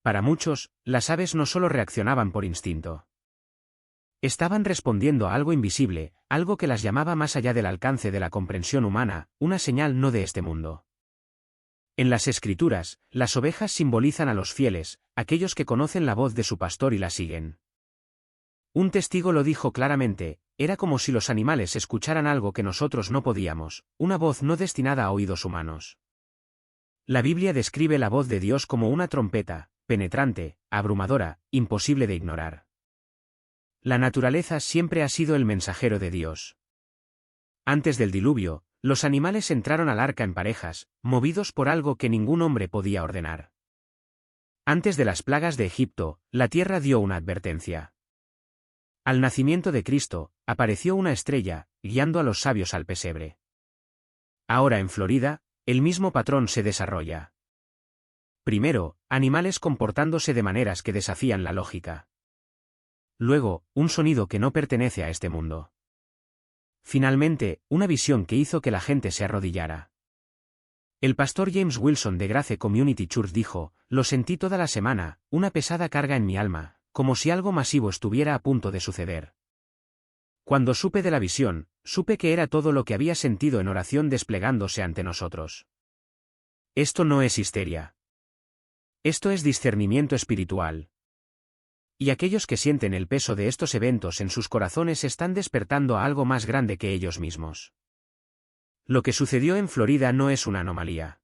Para muchos, las aves no solo reaccionaban por instinto. Estaban respondiendo a algo invisible, algo que las llamaba más allá del alcance de la comprensión humana, una señal no de este mundo. En las Escrituras, las ovejas simbolizan a los fieles, aquellos que conocen la voz de su pastor y la siguen. Un testigo lo dijo claramente: era como si los animales escucharan algo que nosotros no podíamos, una voz no destinada a oídos humanos. La Biblia describe la voz de Dios como una trompeta, penetrante, abrumadora, imposible de ignorar. La naturaleza siempre ha sido el mensajero de Dios. Antes del diluvio, los animales entraron al arca en parejas, movidos por algo que ningún hombre podía ordenar. Antes de las plagas de Egipto, la tierra dio una advertencia. Al nacimiento de Cristo, apareció una estrella, guiando a los sabios al pesebre. Ahora en Florida, el mismo patrón se desarrolla. Primero, animales comportándose de maneras que desafían la lógica. Luego, un sonido que no pertenece a este mundo. Finalmente, una visión que hizo que la gente se arrodillara. El pastor James Wilson de Grace Community Church dijo: «Lo sentí toda la semana, una pesada carga en mi alma, como si algo masivo estuviera a punto de suceder. Cuando supe de la visión, supe que era todo lo que había sentido en oración desplegándose ante nosotros». Esto no es histeria. Esto es discernimiento espiritual. Y aquellos que sienten el peso de estos eventos en sus corazones están despertando a algo más grande que ellos mismos. Lo que sucedió en Florida no es una anomalía.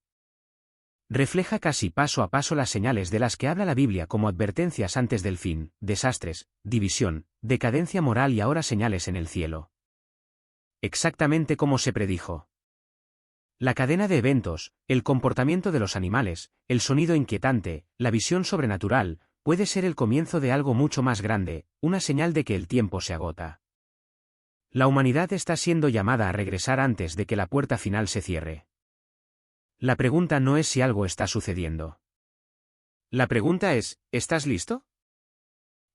Refleja casi paso a paso las señales de las que habla la Biblia como advertencias antes del fin: desastres, división, decadencia moral y ahora señales en el cielo. Exactamente como se predijo. La cadena de eventos, el comportamiento de los animales, el sonido inquietante, la visión sobrenatural, puede ser el comienzo de algo mucho más grande, una señal de que el tiempo se agota. La humanidad está siendo llamada a regresar antes de que la puerta final se cierre. La pregunta no es si algo está sucediendo. La pregunta es, ¿estás listo?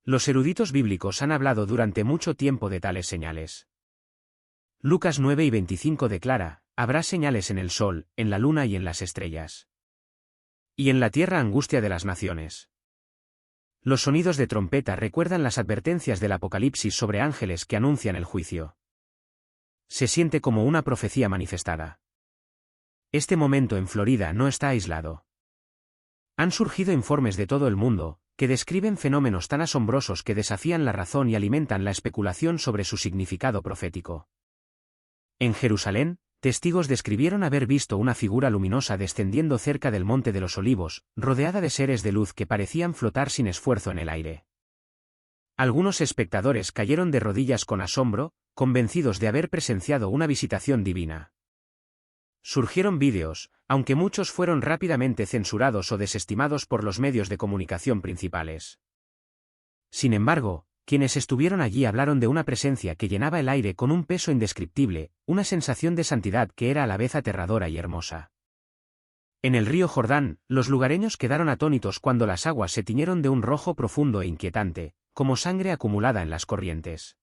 Los eruditos bíblicos han hablado durante mucho tiempo de tales señales. Lucas 9:25 declara, habrá señales en el sol, en la luna y en las estrellas. Y en la tierra angustia de las naciones. Los sonidos de trompeta recuerdan las advertencias del Apocalipsis sobre ángeles que anuncian el juicio. Se siente como una profecía manifestada. Este momento en Florida no está aislado. Han surgido informes de todo el mundo, que describen fenómenos tan asombrosos que desafían la razón y alimentan la especulación sobre su significado profético. En Jerusalén, testigos describieron haber visto una figura luminosa descendiendo cerca del Monte de los Olivos, rodeada de seres de luz que parecían flotar sin esfuerzo en el aire. Algunos espectadores cayeron de rodillas con asombro, convencidos de haber presenciado una visitación divina. Surgieron vídeos, aunque muchos fueron rápidamente censurados o desestimados por los medios de comunicación principales. Sin embargo, quienes estuvieron allí hablaron de una presencia que llenaba el aire con un peso indescriptible, una sensación de santidad que era a la vez aterradora y hermosa. En el río Jordán, los lugareños quedaron atónitos cuando las aguas se tiñeron de un rojo profundo e inquietante, como sangre acumulada en las corrientes.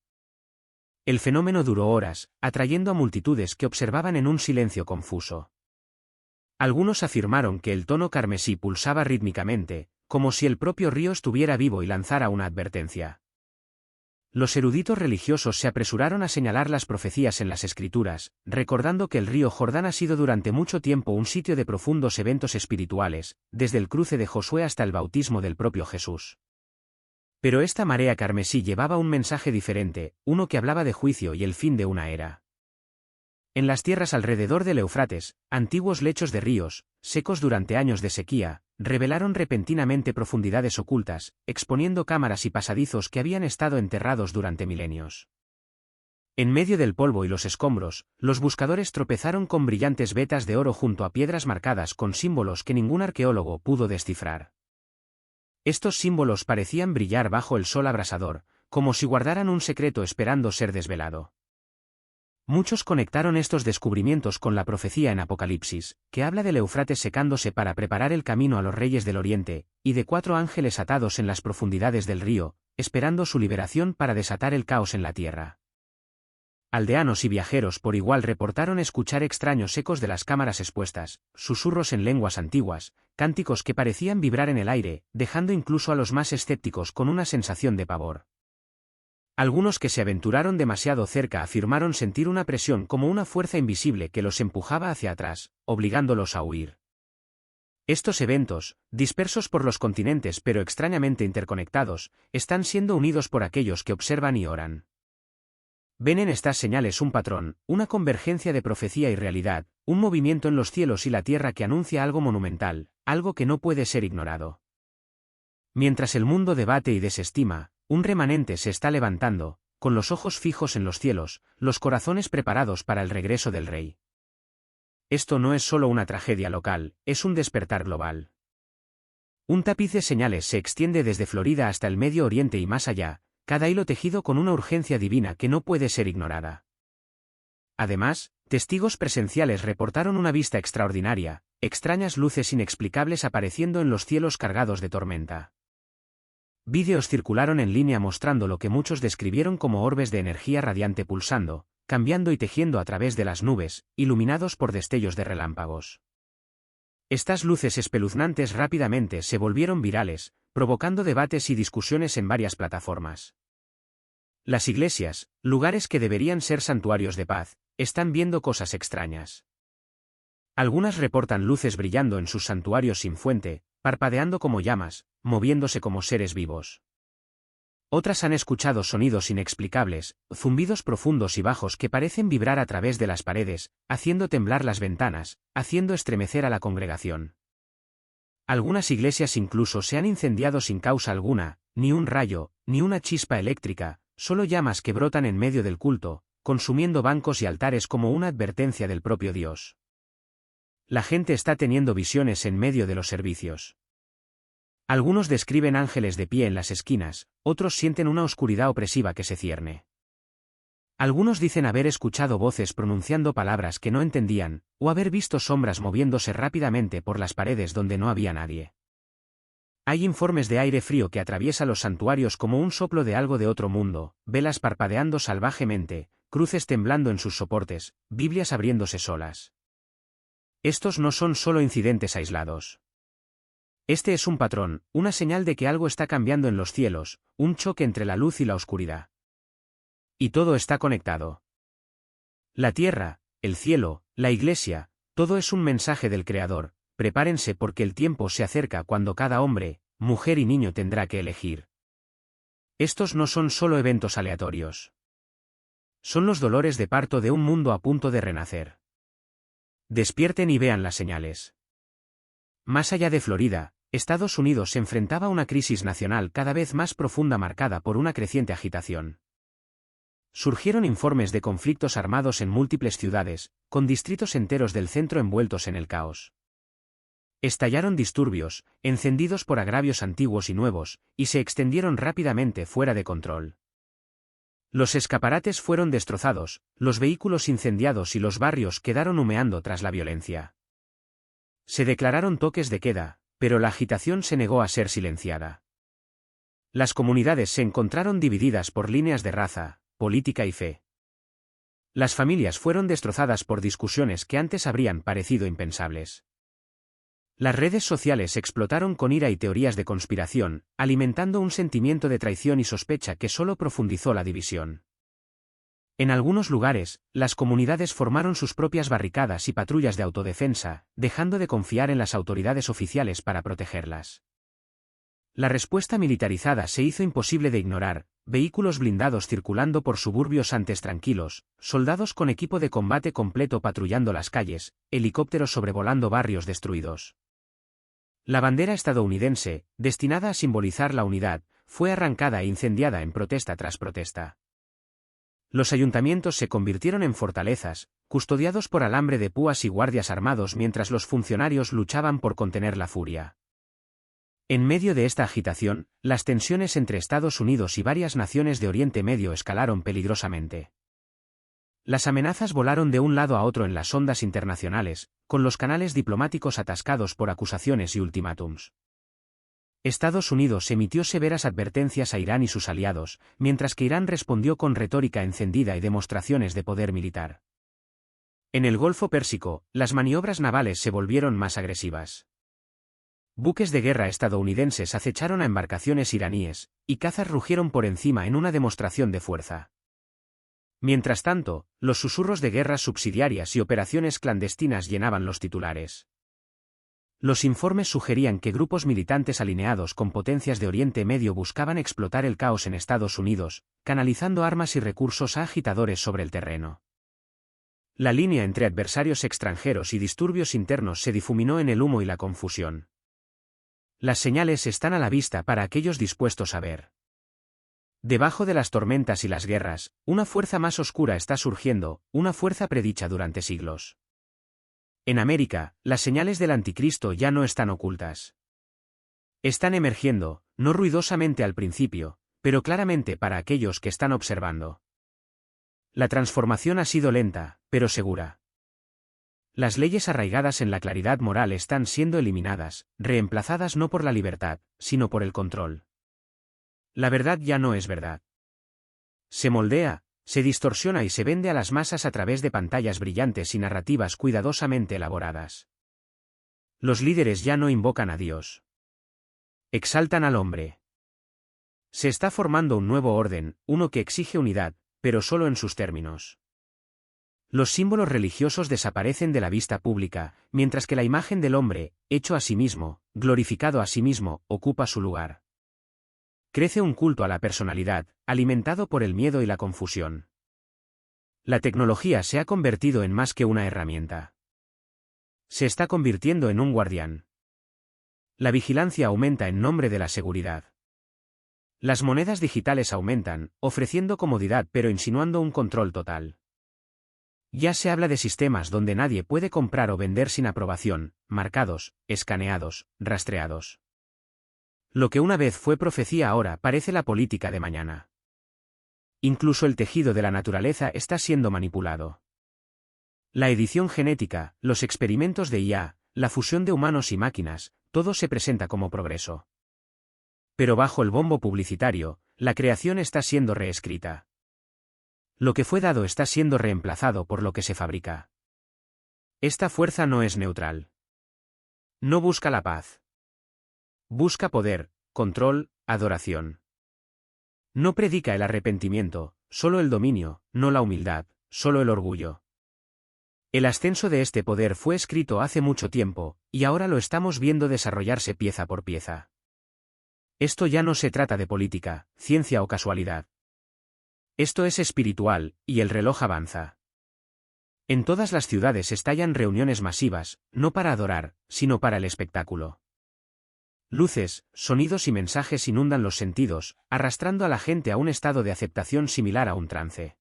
El fenómeno duró horas, atrayendo a multitudes que observaban en un silencio confuso. Algunos afirmaron que el tono carmesí pulsaba rítmicamente, como si el propio río estuviera vivo y lanzara una advertencia. Los eruditos religiosos se apresuraron a señalar las profecías en las Escrituras, recordando que el río Jordán ha sido durante mucho tiempo un sitio de profundos eventos espirituales, desde el cruce de Josué hasta el bautismo del propio Jesús. Pero esta marea carmesí llevaba un mensaje diferente, uno que hablaba de juicio y el fin de una era. En las tierras alrededor del Éufrates, antiguos lechos de ríos, secos durante años de sequía, revelaron repentinamente profundidades ocultas, exponiendo cámaras y pasadizos que habían estado enterrados durante milenios. En medio del polvo y los escombros, los buscadores tropezaron con brillantes vetas de oro junto a piedras marcadas con símbolos que ningún arqueólogo pudo descifrar. Estos símbolos parecían brillar bajo el sol abrasador, como si guardaran un secreto esperando ser desvelado. Muchos conectaron estos descubrimientos con la profecía en Apocalipsis, que habla del Éufrates secándose para preparar el camino a los reyes del Oriente, y de 4 ángeles atados en las profundidades del río, esperando su liberación para desatar el caos en la tierra. Aldeanos y viajeros por igual reportaron escuchar extraños ecos de las cámaras expuestas, susurros en lenguas antiguas, cánticos que parecían vibrar en el aire, dejando incluso a los más escépticos con una sensación de pavor. Algunos que se aventuraron demasiado cerca afirmaron sentir una presión como una fuerza invisible que los empujaba hacia atrás, obligándolos a huir. Estos eventos, dispersos por los continentes pero extrañamente interconectados, están siendo unidos por aquellos que observan y oran. Ven en estas señales un patrón, una convergencia de profecía y realidad, un movimiento en los cielos y la tierra que anuncia algo monumental, algo que no puede ser ignorado. Mientras el mundo debate y desestima, un remanente se está levantando, con los ojos fijos en los cielos, los corazones preparados para el regreso del Rey. Esto no es solo una tragedia local, es un despertar global. Un tapiz de señales se extiende desde Florida hasta el Medio Oriente y más allá, cada hilo tejido con una urgencia divina que no puede ser ignorada. Además, testigos presenciales reportaron una vista extraordinaria, extrañas luces inexplicables apareciendo en los cielos cargados de tormenta. Vídeos circularon en línea mostrando lo que muchos describieron como orbes de energía radiante pulsando, cambiando y tejiendo a través de las nubes, iluminados por destellos de relámpagos. Estas luces espeluznantes rápidamente se volvieron virales, provocando debates y discusiones en varias plataformas. Las iglesias, lugares que deberían ser santuarios de paz, están viendo cosas extrañas. Algunas reportan luces brillando en sus santuarios sin fuente, parpadeando como llamas, moviéndose como seres vivos. Otras han escuchado sonidos inexplicables, zumbidos profundos y bajos que parecen vibrar a través de las paredes, haciendo temblar las ventanas, haciendo estremecer a la congregación. Algunas iglesias incluso se han incendiado sin causa alguna, ni un rayo, ni una chispa eléctrica, solo llamas que brotan en medio del culto, consumiendo bancos y altares como una advertencia del propio Dios. La gente está teniendo visiones en medio de los servicios. Algunos describen ángeles de pie en las esquinas, otros sienten una oscuridad opresiva que se cierne. Algunos dicen haber escuchado voces pronunciando palabras que no entendían, o haber visto sombras moviéndose rápidamente por las paredes donde no había nadie. Hay informes de aire frío que atraviesa los santuarios como un soplo de algo de otro mundo, velas parpadeando salvajemente, cruces temblando en sus soportes, Biblias abriéndose solas. Estos no son solo incidentes aislados. Este es un patrón, una señal de que algo está cambiando en los cielos, un choque entre la luz y la oscuridad. Y todo está conectado. La tierra, el cielo, la iglesia, todo es un mensaje del Creador. Prepárense porque el tiempo se acerca cuando cada hombre, mujer y niño tendrá que elegir. Estos no son solo eventos aleatorios. Son los dolores de parto de un mundo a punto de renacer. Despierten y vean las señales. Más allá de Florida, Estados Unidos se enfrentaba a una crisis nacional cada vez más profunda marcada por una creciente agitación. Surgieron informes de conflictos armados en múltiples ciudades, con distritos enteros del centro envueltos en el caos. Estallaron disturbios, encendidos por agravios antiguos y nuevos, y se extendieron rápidamente fuera de control. Los escaparates fueron destrozados, los vehículos incendiados y los barrios quedaron humeando tras la violencia. Se declararon toques de queda, pero la agitación se negó a ser silenciada. Las comunidades se encontraron divididas por líneas de raza, política y fe. Las familias fueron destrozadas por discusiones que antes habrían parecido impensables. Las redes sociales explotaron con ira y teorías de conspiración, alimentando un sentimiento de traición y sospecha que solo profundizó la división. En algunos lugares, las comunidades formaron sus propias barricadas y patrullas de autodefensa, dejando de confiar en las autoridades oficiales para protegerlas. La respuesta militarizada se hizo imposible de ignorar, vehículos blindados circulando por suburbios antes tranquilos, soldados con equipo de combate completo patrullando las calles, helicópteros sobrevolando barrios destruidos. La bandera estadounidense, destinada a simbolizar la unidad, fue arrancada e incendiada en protesta tras protesta. Los ayuntamientos se convirtieron en fortalezas, custodiados por alambre de púas y guardias armados mientras los funcionarios luchaban por contener la furia. En medio de esta agitación, las tensiones entre Estados Unidos y varias naciones de Oriente Medio escalaron peligrosamente. Las amenazas volaron de un lado a otro en las ondas internacionales, con los canales diplomáticos atascados por acusaciones y ultimátums. Estados Unidos emitió severas advertencias a Irán y sus aliados, mientras que Irán respondió con retórica encendida y demostraciones de poder militar. En el Golfo Pérsico, las maniobras navales se volvieron más agresivas. Buques de guerra estadounidenses acecharon a embarcaciones iraníes, y cazas rugieron por encima en una demostración de fuerza. Mientras tanto, los susurros de guerras subsidiarias y operaciones clandestinas llenaban los titulares. Los informes sugerían que grupos militantes alineados con potencias de Oriente Medio buscaban explotar el caos en Estados Unidos, canalizando armas y recursos a agitadores sobre el terreno. La línea entre adversarios extranjeros y disturbios internos se difuminó en el humo y la confusión. Las señales están a la vista para aquellos dispuestos a ver. Debajo de las tormentas y las guerras, una fuerza más oscura está surgiendo, una fuerza predicha durante siglos. En América, las señales del anticristo ya no están ocultas. Están emergiendo, no ruidosamente al principio, pero claramente para aquellos que están observando. La transformación ha sido lenta, pero segura. Las leyes arraigadas en la claridad moral están siendo eliminadas, reemplazadas no por la libertad, sino por el control. La verdad ya no es verdad. Se moldea, se distorsiona y se vende a las masas a través de pantallas brillantes y narrativas cuidadosamente elaboradas. Los líderes ya no invocan a Dios. Exaltan al hombre. Se está formando un nuevo orden, uno que exige unidad, pero solo en sus términos. Los símbolos religiosos desaparecen de la vista pública, mientras que la imagen del hombre, hecho a sí mismo, glorificado a sí mismo, ocupa su lugar. Crece un culto a la personalidad, alimentado por el miedo y la confusión. La tecnología se ha convertido en más que una herramienta. Se está convirtiendo en un guardián. La vigilancia aumenta en nombre de la seguridad. Las monedas digitales aumentan, ofreciendo comodidad pero insinuando un control total. Ya se habla de sistemas donde nadie puede comprar o vender sin aprobación, marcados, escaneados, rastreados. Lo que una vez fue profecía ahora parece la política de mañana. Incluso el tejido de la naturaleza está siendo manipulado. La edición genética, los experimentos de IA, la fusión de humanos y máquinas, todo se presenta como progreso. Pero bajo el bombo publicitario, la creación está siendo reescrita. Lo que fue dado está siendo reemplazado por lo que se fabrica. Esta fuerza no es neutral. No busca la paz. Busca poder, control, adoración. No predica el arrepentimiento, solo el dominio, no la humildad, solo el orgullo. El ascenso de este poder fue escrito hace mucho tiempo, y ahora lo estamos viendo desarrollarse pieza por pieza. Esto ya no se trata de política, ciencia o casualidad. Esto es espiritual, y el reloj avanza. En todas las ciudades estallan reuniones masivas, no para adorar, sino para el espectáculo. Luces, sonidos y mensajes inundan los sentidos, arrastrando a la gente a un estado de aceptación similar a un trance.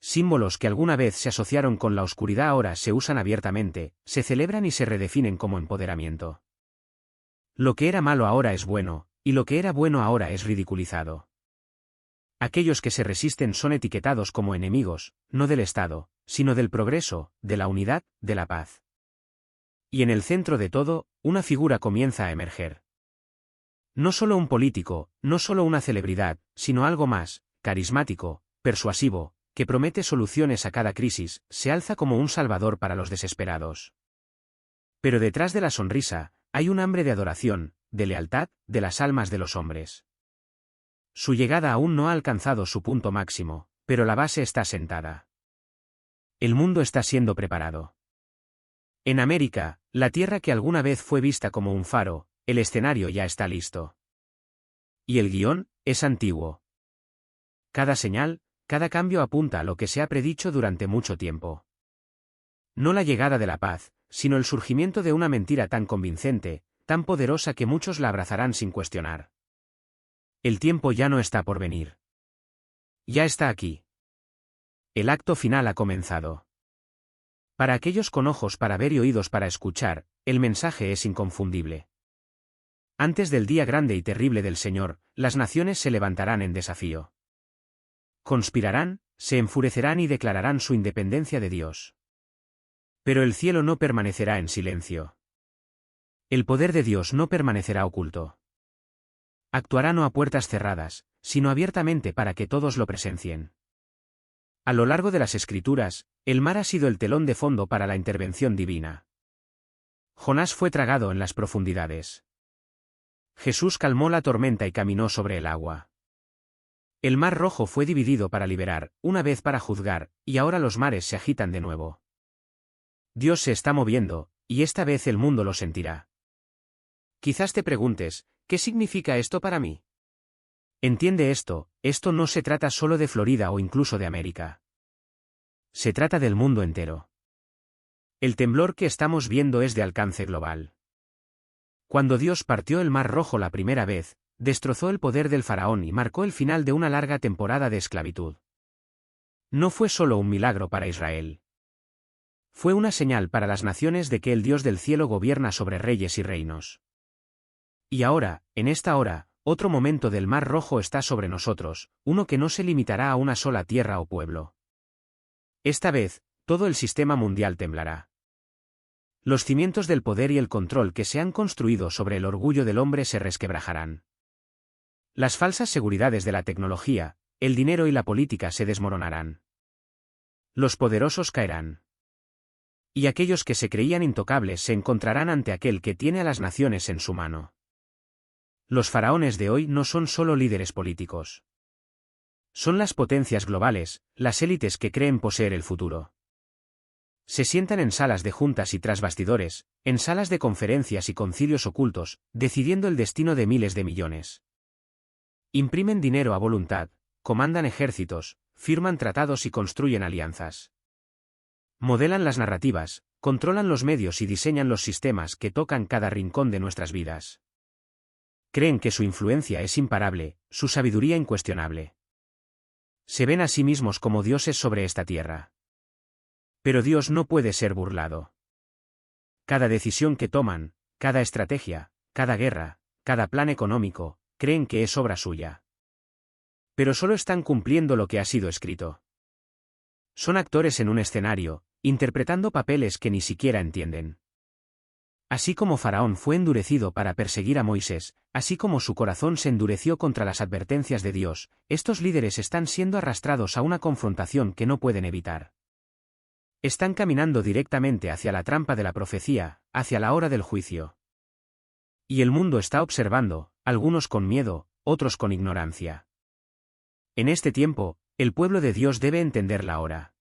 Símbolos que alguna vez se asociaron con la oscuridad ahora se usan abiertamente, se celebran y se redefinen como empoderamiento. Lo que era malo ahora es bueno, y lo que era bueno ahora es ridiculizado. Aquellos que se resisten son etiquetados como enemigos, no del Estado, sino del progreso, de la unidad, de la paz. Y en el centro de todo, una figura comienza a emerger. No solo un político, no solo una celebridad, sino algo más, carismático, persuasivo, que promete soluciones a cada crisis, se alza como un salvador para los desesperados. Pero detrás de la sonrisa, hay un hambre de adoración, de lealtad, de las almas de los hombres. Su llegada aún no ha alcanzado su punto máximo, pero la base está sentada. El mundo está siendo preparado. En América, la tierra que alguna vez fue vista como un faro, el escenario ya está listo. Y el guión es antiguo. Cada señal, cada cambio apunta a lo que se ha predicho durante mucho tiempo. No la llegada de la paz, sino el surgimiento de una mentira tan convincente, tan poderosa que muchos la abrazarán sin cuestionar. El tiempo ya no está por venir. Ya está aquí. El acto final ha comenzado. Para aquellos con ojos para ver y oídos para escuchar, el mensaje es inconfundible. Antes del día grande y terrible del Señor, las naciones se levantarán en desafío. Conspirarán, se enfurecerán y declararán su independencia de Dios. Pero el cielo no permanecerá en silencio. El poder de Dios no permanecerá oculto. Actuará no a puertas cerradas, sino abiertamente para que todos lo presencien. A lo largo de las Escrituras, el mar ha sido el telón de fondo para la intervención divina. Jonás fue tragado en las profundidades. Jesús calmó la tormenta y caminó sobre el agua. El mar Rojo fue dividido para liberar, una vez para juzgar, y ahora los mares se agitan de nuevo. Dios se está moviendo, y esta vez el mundo lo sentirá. Quizás te preguntes, ¿qué significa esto para mí? Entiende esto no se trata solo de Florida o incluso de América. Se trata del mundo entero. El temblor que estamos viendo es de alcance global. Cuando Dios partió el Mar Rojo la primera vez, destrozó el poder del faraón y marcó el final de una larga temporada de esclavitud. No fue solo un milagro para Israel. Fue una señal para las naciones de que el Dios del cielo gobierna sobre reyes y reinos. Y ahora, en esta hora, otro momento del Mar Rojo está sobre nosotros, uno que no se limitará a una sola tierra o pueblo. Esta vez, todo el sistema mundial temblará. Los cimientos del poder y el control que se han construido sobre el orgullo del hombre se resquebrajarán. Las falsas seguridades de la tecnología, el dinero y la política se desmoronarán. Los poderosos caerán. Y aquellos que se creían intocables se encontrarán ante aquel que tiene a las naciones en su mano. Los faraones de hoy no son solo líderes políticos. Son las potencias globales, las élites que creen poseer el futuro. Se sientan en salas de juntas y tras bastidores, en salas de conferencias y concilios ocultos, decidiendo el destino de miles de millones. Imprimen dinero a voluntad, comandan ejércitos, firman tratados y construyen alianzas. Modelan las narrativas, controlan los medios y diseñan los sistemas que tocan cada rincón de nuestras vidas. Creen que su influencia es imparable, su sabiduría incuestionable. Se ven a sí mismos como dioses sobre esta tierra. Pero Dios no puede ser burlado. Cada decisión que toman, cada estrategia, cada guerra, cada plan económico, creen que es obra suya. Pero solo están cumpliendo lo que ha sido escrito. Son actores en un escenario, interpretando papeles que ni siquiera entienden. Así como Faraón fue endurecido para perseguir a Moisés, así como su corazón se endureció contra las advertencias de Dios, estos líderes están siendo arrastrados a una confrontación que no pueden evitar. Están caminando directamente hacia la trampa de la profecía, hacia la hora del juicio. Y el mundo está observando, algunos con miedo, otros con ignorancia. En este tiempo, el pueblo de Dios debe entender la hora.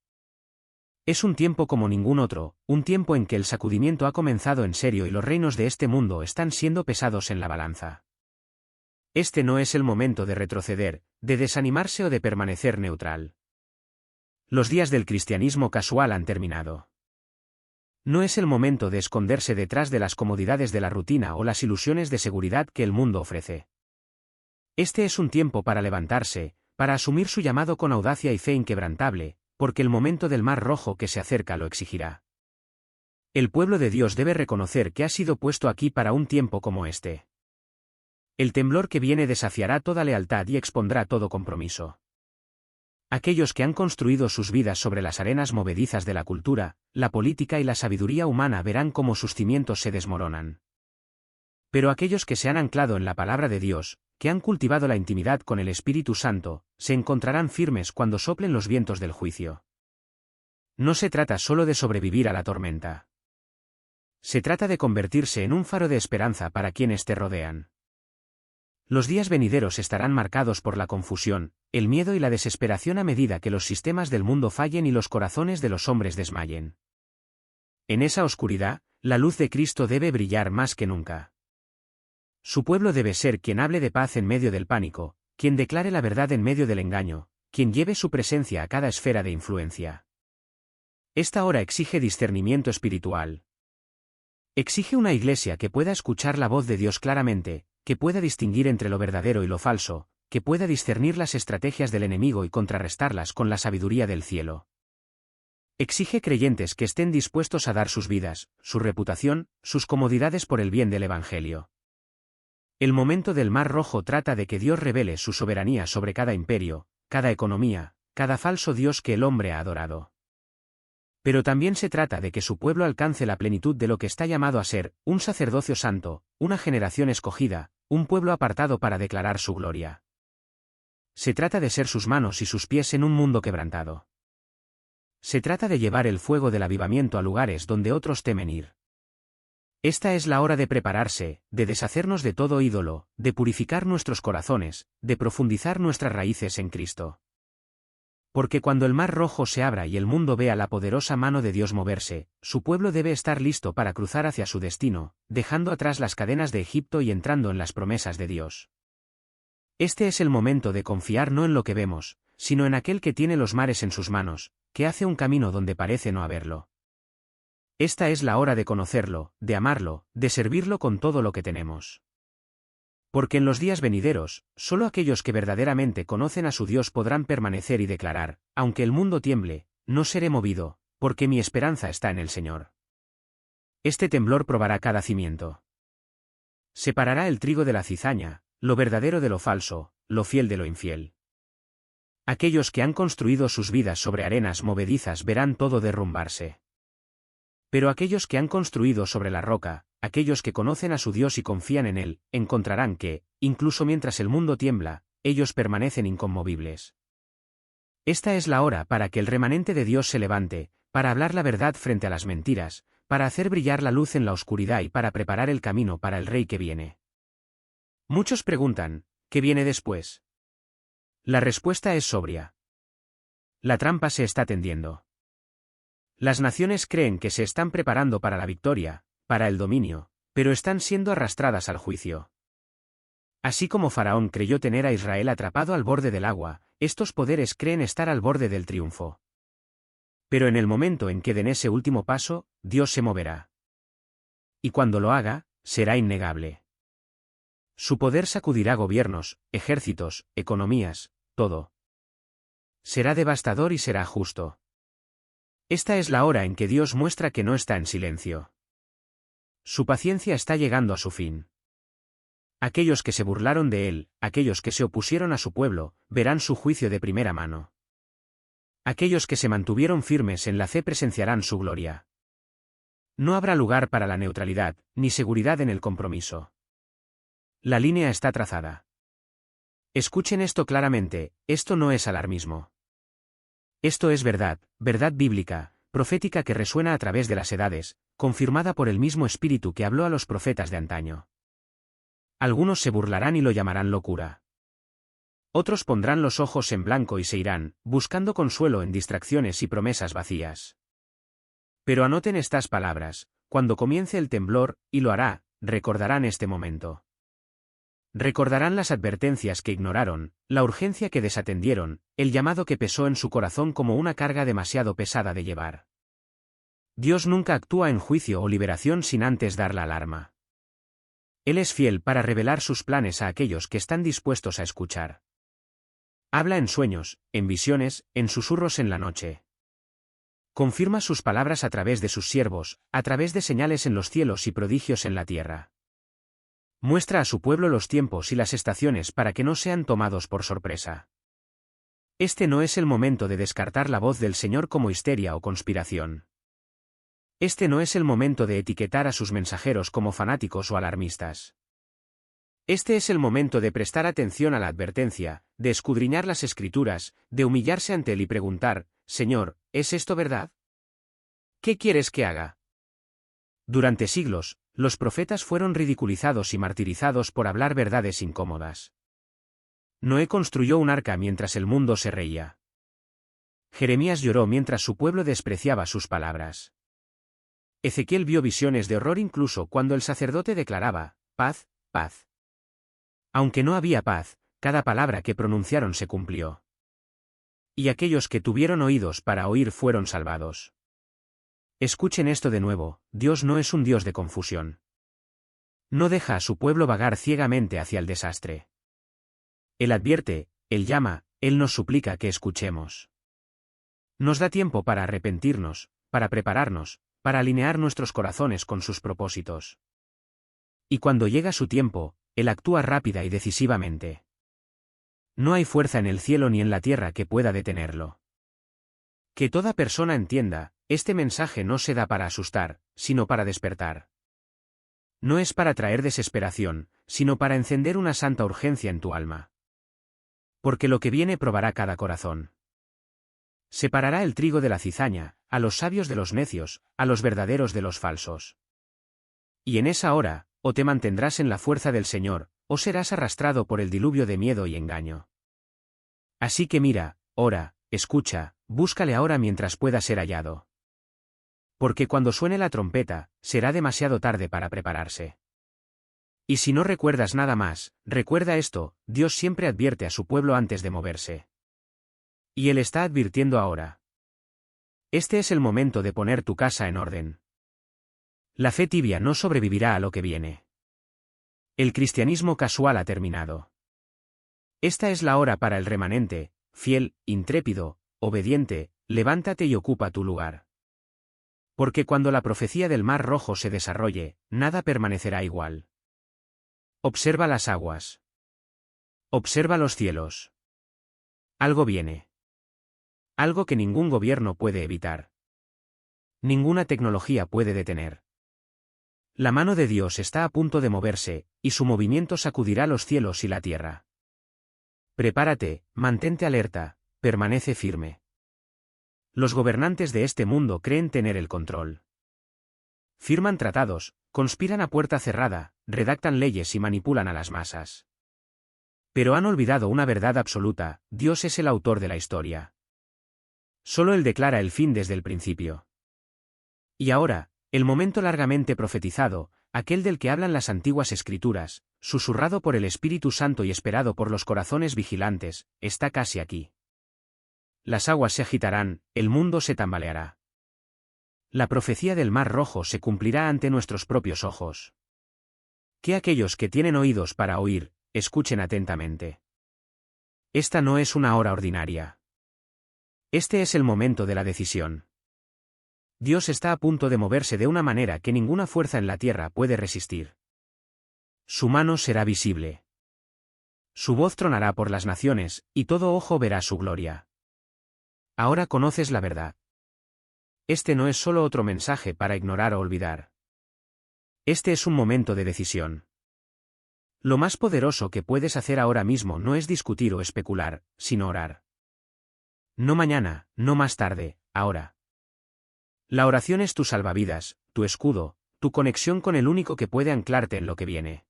Es un tiempo como ningún otro, un tiempo en que el sacudimiento ha comenzado en serio y los reinos de este mundo están siendo pesados en la balanza. Este no es el momento de retroceder, de desanimarse o de permanecer neutral. Los días del cristianismo casual han terminado. No es el momento de esconderse detrás de las comodidades de la rutina o las ilusiones de seguridad que el mundo ofrece. Este es un tiempo para levantarse, para asumir su llamado con audacia y fe inquebrantable, porque el momento del Mar Rojo que se acerca lo exigirá. El pueblo de Dios debe reconocer que ha sido puesto aquí para un tiempo como este. El temblor que viene desafiará toda lealtad y expondrá todo compromiso. Aquellos que han construido sus vidas sobre las arenas movedizas de la cultura, la política y la sabiduría humana verán cómo sus cimientos se desmoronan. Pero aquellos que se han anclado en la palabra de Dios, que han cultivado la intimidad con el Espíritu Santo, se encontrarán firmes cuando soplen los vientos del juicio. No se trata solo de sobrevivir a la tormenta. Se trata de convertirse en un faro de esperanza para quienes te rodean. Los días venideros estarán marcados por la confusión, el miedo y la desesperación a medida que los sistemas del mundo fallen y los corazones de los hombres desmayen. En esa oscuridad, la luz de Cristo debe brillar más que nunca. Su pueblo debe ser quien hable de paz en medio del pánico, quien declare la verdad en medio del engaño, quien lleve su presencia a cada esfera de influencia. Esta hora exige discernimiento espiritual. Exige una iglesia que pueda escuchar la voz de Dios claramente, que pueda distinguir entre lo verdadero y lo falso, que pueda discernir las estrategias del enemigo y contrarrestarlas con la sabiduría del cielo. Exige creyentes que estén dispuestos a dar sus vidas, su reputación, sus comodidades por el bien del Evangelio. El momento del Mar Rojo trata de que Dios revele su soberanía sobre cada imperio, cada economía, cada falso Dios que el hombre ha adorado. Pero también se trata de que su pueblo alcance la plenitud de lo que está llamado a ser, un sacerdocio santo, una generación escogida, un pueblo apartado para declarar su gloria. Se trata de ser sus manos y sus pies en un mundo quebrantado. Se trata de llevar el fuego del avivamiento a lugares donde otros temen ir. Esta es la hora de prepararse, de deshacernos de todo ídolo, de purificar nuestros corazones, de profundizar nuestras raíces en Cristo. Porque cuando el Mar Rojo se abra y el mundo vea la poderosa mano de Dios moverse, su pueblo debe estar listo para cruzar hacia su destino, dejando atrás las cadenas de Egipto y entrando en las promesas de Dios. Este es el momento de confiar no en lo que vemos, sino en aquel que tiene los mares en sus manos, que hace un camino donde parece no haberlo. Esta es la hora de conocerlo, de amarlo, de servirlo con todo lo que tenemos. Porque en los días venideros, solo aquellos que verdaderamente conocen a su Dios podrán permanecer y declarar, aunque el mundo tiemble, no seré movido, porque mi esperanza está en el Señor. Este temblor probará cada cimiento. Separará el trigo de la cizaña, lo verdadero de lo falso, lo fiel de lo infiel. Aquellos que han construido sus vidas sobre arenas movedizas verán todo derrumbarse. Pero aquellos que han construido sobre la roca, aquellos que conocen a su Dios y confían en Él, encontrarán que, incluso mientras el mundo tiembla, ellos permanecen inconmovibles. Esta es la hora para que el remanente de Dios se levante, para hablar la verdad frente a las mentiras, para hacer brillar la luz en la oscuridad y para preparar el camino para el Rey que viene. Muchos preguntan, ¿qué viene después? La respuesta es sobria. La trampa se está tendiendo. Las naciones creen que se están preparando para la victoria, para el dominio, pero están siendo arrastradas al juicio. Así como Faraón creyó tener a Israel atrapado al borde del agua, estos poderes creen estar al borde del triunfo. Pero en el momento en que den ese último paso, Dios se moverá. Y cuando lo haga, será innegable. Su poder sacudirá gobiernos, ejércitos, economías, todo. Será devastador y será justo. Esta es la hora en que Dios muestra que no está en silencio. Su paciencia está llegando a su fin. Aquellos que se burlaron de él, aquellos que se opusieron a su pueblo, verán su juicio de primera mano. Aquellos que se mantuvieron firmes en la fe presenciarán su gloria. No habrá lugar para la neutralidad, ni seguridad en el compromiso. La línea está trazada. Escuchen esto claramente, esto no es alarmismo. Esto es verdad, verdad bíblica, profética que resuena a través de las edades, confirmada por el mismo Espíritu que habló a los profetas de antaño. Algunos se burlarán y lo llamarán locura. Otros pondrán los ojos en blanco y se irán, buscando consuelo en distracciones y promesas vacías. Pero anoten estas palabras, cuando comience el temblor, y lo hará, recordarán este momento. Recordarán las advertencias que ignoraron, la urgencia que desatendieron, el llamado que pesó en su corazón como una carga demasiado pesada de llevar. Dios nunca actúa en juicio o liberación sin antes dar la alarma. Él es fiel para revelar sus planes a aquellos que están dispuestos a escuchar. Habla en sueños, en visiones, en susurros en la noche. Confirma sus palabras a través de sus siervos, a través de señales en los cielos y prodigios en la tierra. Muestra a su pueblo los tiempos y las estaciones para que no sean tomados por sorpresa. Este no es el momento de descartar la voz del Señor como histeria o conspiración. Este no es el momento de etiquetar a sus mensajeros como fanáticos o alarmistas. Este es el momento de prestar atención a la advertencia, de escudriñar las Escrituras, de humillarse ante Él y preguntar, Señor, ¿es esto verdad? ¿Qué quieres que haga? Durante siglos, los profetas fueron ridiculizados y martirizados por hablar verdades incómodas. Noé construyó un arca mientras el mundo se reía. Jeremías lloró mientras su pueblo despreciaba sus palabras. Ezequiel vio visiones de horror incluso cuando el sacerdote declaraba, paz, paz. Aunque no había paz, cada palabra que pronunciaron se cumplió. Y aquellos que tuvieron oídos para oír fueron salvados. Escuchen esto de nuevo, Dios no es un Dios de confusión. No deja a su pueblo vagar ciegamente hacia el desastre. Él advierte, Él llama, Él nos suplica que escuchemos. Nos da tiempo para arrepentirnos, para prepararnos, para alinear nuestros corazones con sus propósitos. Y cuando llega su tiempo, Él actúa rápida y decisivamente. No hay fuerza en el cielo ni en la tierra que pueda detenerlo. Que toda persona entienda, este mensaje no se da para asustar, sino para despertar. No es para traer desesperación, sino para encender una santa urgencia en tu alma. Porque lo que viene probará cada corazón. Separará el trigo de la cizaña, a los sabios de los necios, a los verdaderos de los falsos. Y en esa hora, o te mantendrás en la fuerza del Señor, o serás arrastrado por el diluvio de miedo y engaño. Así que mira, ora, escucha, búscale ahora mientras pueda ser hallado. Porque cuando suene la trompeta, será demasiado tarde para prepararse. Y si no recuerdas nada más, recuerda esto, Dios siempre advierte a su pueblo antes de moverse. Y Él está advirtiendo ahora. Este es el momento de poner tu casa en orden. La fe tibia no sobrevivirá a lo que viene. El cristianismo casual ha terminado. Esta es la hora para el remanente, fiel, intrépido, obediente, levántate y ocupa tu lugar. Porque cuando la profecía del Mar Rojo se desarrolle, nada permanecerá igual. Observa las aguas. Observa los cielos. Algo viene. Algo que ningún gobierno puede evitar. Ninguna tecnología puede detener. La mano de Dios está a punto de moverse, y su movimiento sacudirá los cielos y la tierra. Prepárate, mantente alerta, permanece firme. Los gobernantes de este mundo creen tener el control. Firman tratados, conspiran a puerta cerrada, redactan leyes y manipulan a las masas. Pero han olvidado una verdad absoluta, Dios es el autor de la historia. Solo Él declara el fin desde el principio. Y ahora, el momento largamente profetizado, aquel del que hablan las antiguas escrituras, susurrado por el Espíritu Santo y esperado por los corazones vigilantes, está casi aquí. Las aguas se agitarán, el mundo se tambaleará. La profecía del Mar Rojo se cumplirá ante nuestros propios ojos. Que aquellos que tienen oídos para oír, escuchen atentamente. Esta no es una hora ordinaria. Este es el momento de la decisión. Dios está a punto de moverse de una manera que ninguna fuerza en la tierra puede resistir. Su mano será visible. Su voz tronará por las naciones, y todo ojo verá su gloria. Ahora conoces la verdad. Este no es solo otro mensaje para ignorar o olvidar. Este es un momento de decisión. Lo más poderoso que puedes hacer ahora mismo no es discutir o especular, sino orar. No mañana, no más tarde, ahora. La oración es tu salvavidas, tu escudo, tu conexión con el único que puede anclarte en lo que viene.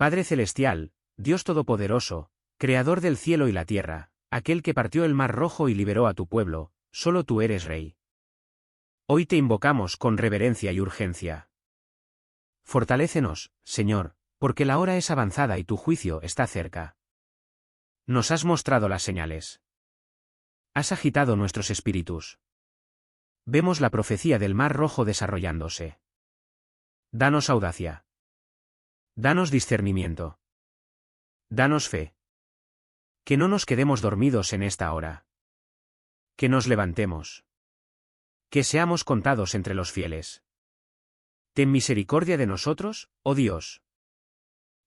Padre Celestial, Dios Todopoderoso, Creador del cielo y la tierra, aquel que partió el mar rojo y liberó a tu pueblo, solo tú eres Rey. Hoy te invocamos con reverencia y urgencia. Fortalécenos, Señor, porque la hora es avanzada y tu juicio está cerca. Nos has mostrado las señales. Has agitado nuestros espíritus. Vemos la profecía del mar rojo desarrollándose. Danos audacia. Danos discernimiento. Danos fe. Que no nos quedemos dormidos en esta hora. Que nos levantemos. Que seamos contados entre los fieles. Ten misericordia de nosotros, oh Dios.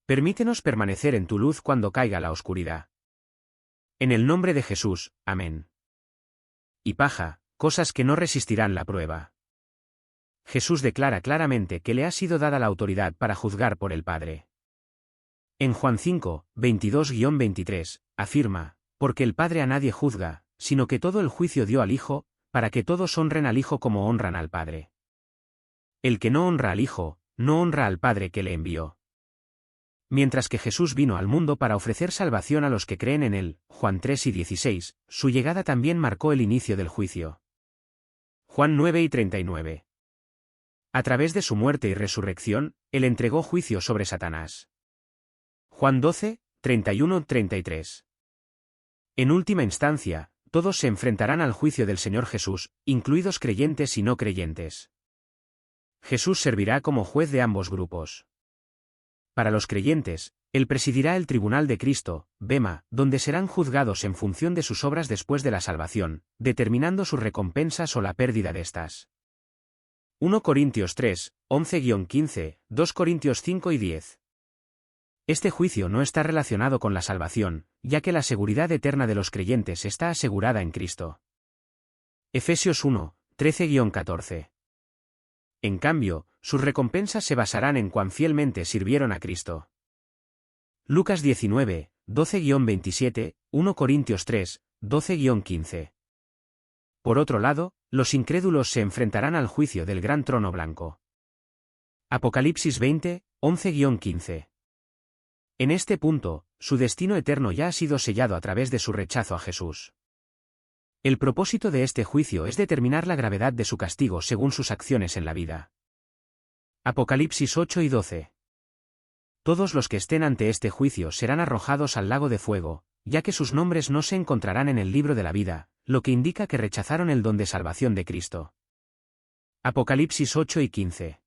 Permítenos permanecer en tu luz cuando caiga la oscuridad. En el nombre de Jesús, amén. Y paja, cosas que no resistirán la prueba. Jesús declara claramente que le ha sido dada la autoridad para juzgar por el Padre. En Juan 5, 22-23, afirma, porque el Padre a nadie juzga, sino que todo el juicio dio al Hijo, para que todos honren al Hijo como honran al Padre. El que no honra al Hijo, no honra al Padre que le envió. Mientras que Jesús vino al mundo para ofrecer salvación a los que creen en él, Juan 3 y 16, su llegada también marcó el inicio del juicio. Juan 9 y 39. A través de su muerte y resurrección, él entregó juicio sobre Satanás. Juan 12, 31-33. En última instancia, todos se enfrentarán al juicio del Señor Jesús, incluidos creyentes y no creyentes. Jesús servirá como juez de ambos grupos. Para los creyentes, él presidirá el tribunal de Cristo, Bema, donde serán juzgados en función de sus obras después de la salvación, determinando sus recompensas o la pérdida de estas. 1 Corintios 3, 11-15, 2 Corintios 5 y 10. Este juicio no está relacionado con la salvación, ya que la seguridad eterna de los creyentes está asegurada en Cristo. Efesios 1, 13-14. En cambio, sus recompensas se basarán en cuán fielmente sirvieron a Cristo. Lucas 19, 12-27, 1 Corintios 3, 12-15. Por otro lado, los incrédulos se enfrentarán al juicio del gran trono blanco. Apocalipsis 20, 11-15. En este punto, su destino eterno ya ha sido sellado a través de su rechazo a Jesús. El propósito de este juicio es determinar la gravedad de su castigo según sus acciones en la vida. Apocalipsis 8 y 12. Todos los que estén ante este juicio serán arrojados al lago de fuego, ya que sus nombres no se encontrarán en el libro de la vida, lo que indica que rechazaron el don de salvación de Cristo. Apocalipsis 8 y 15.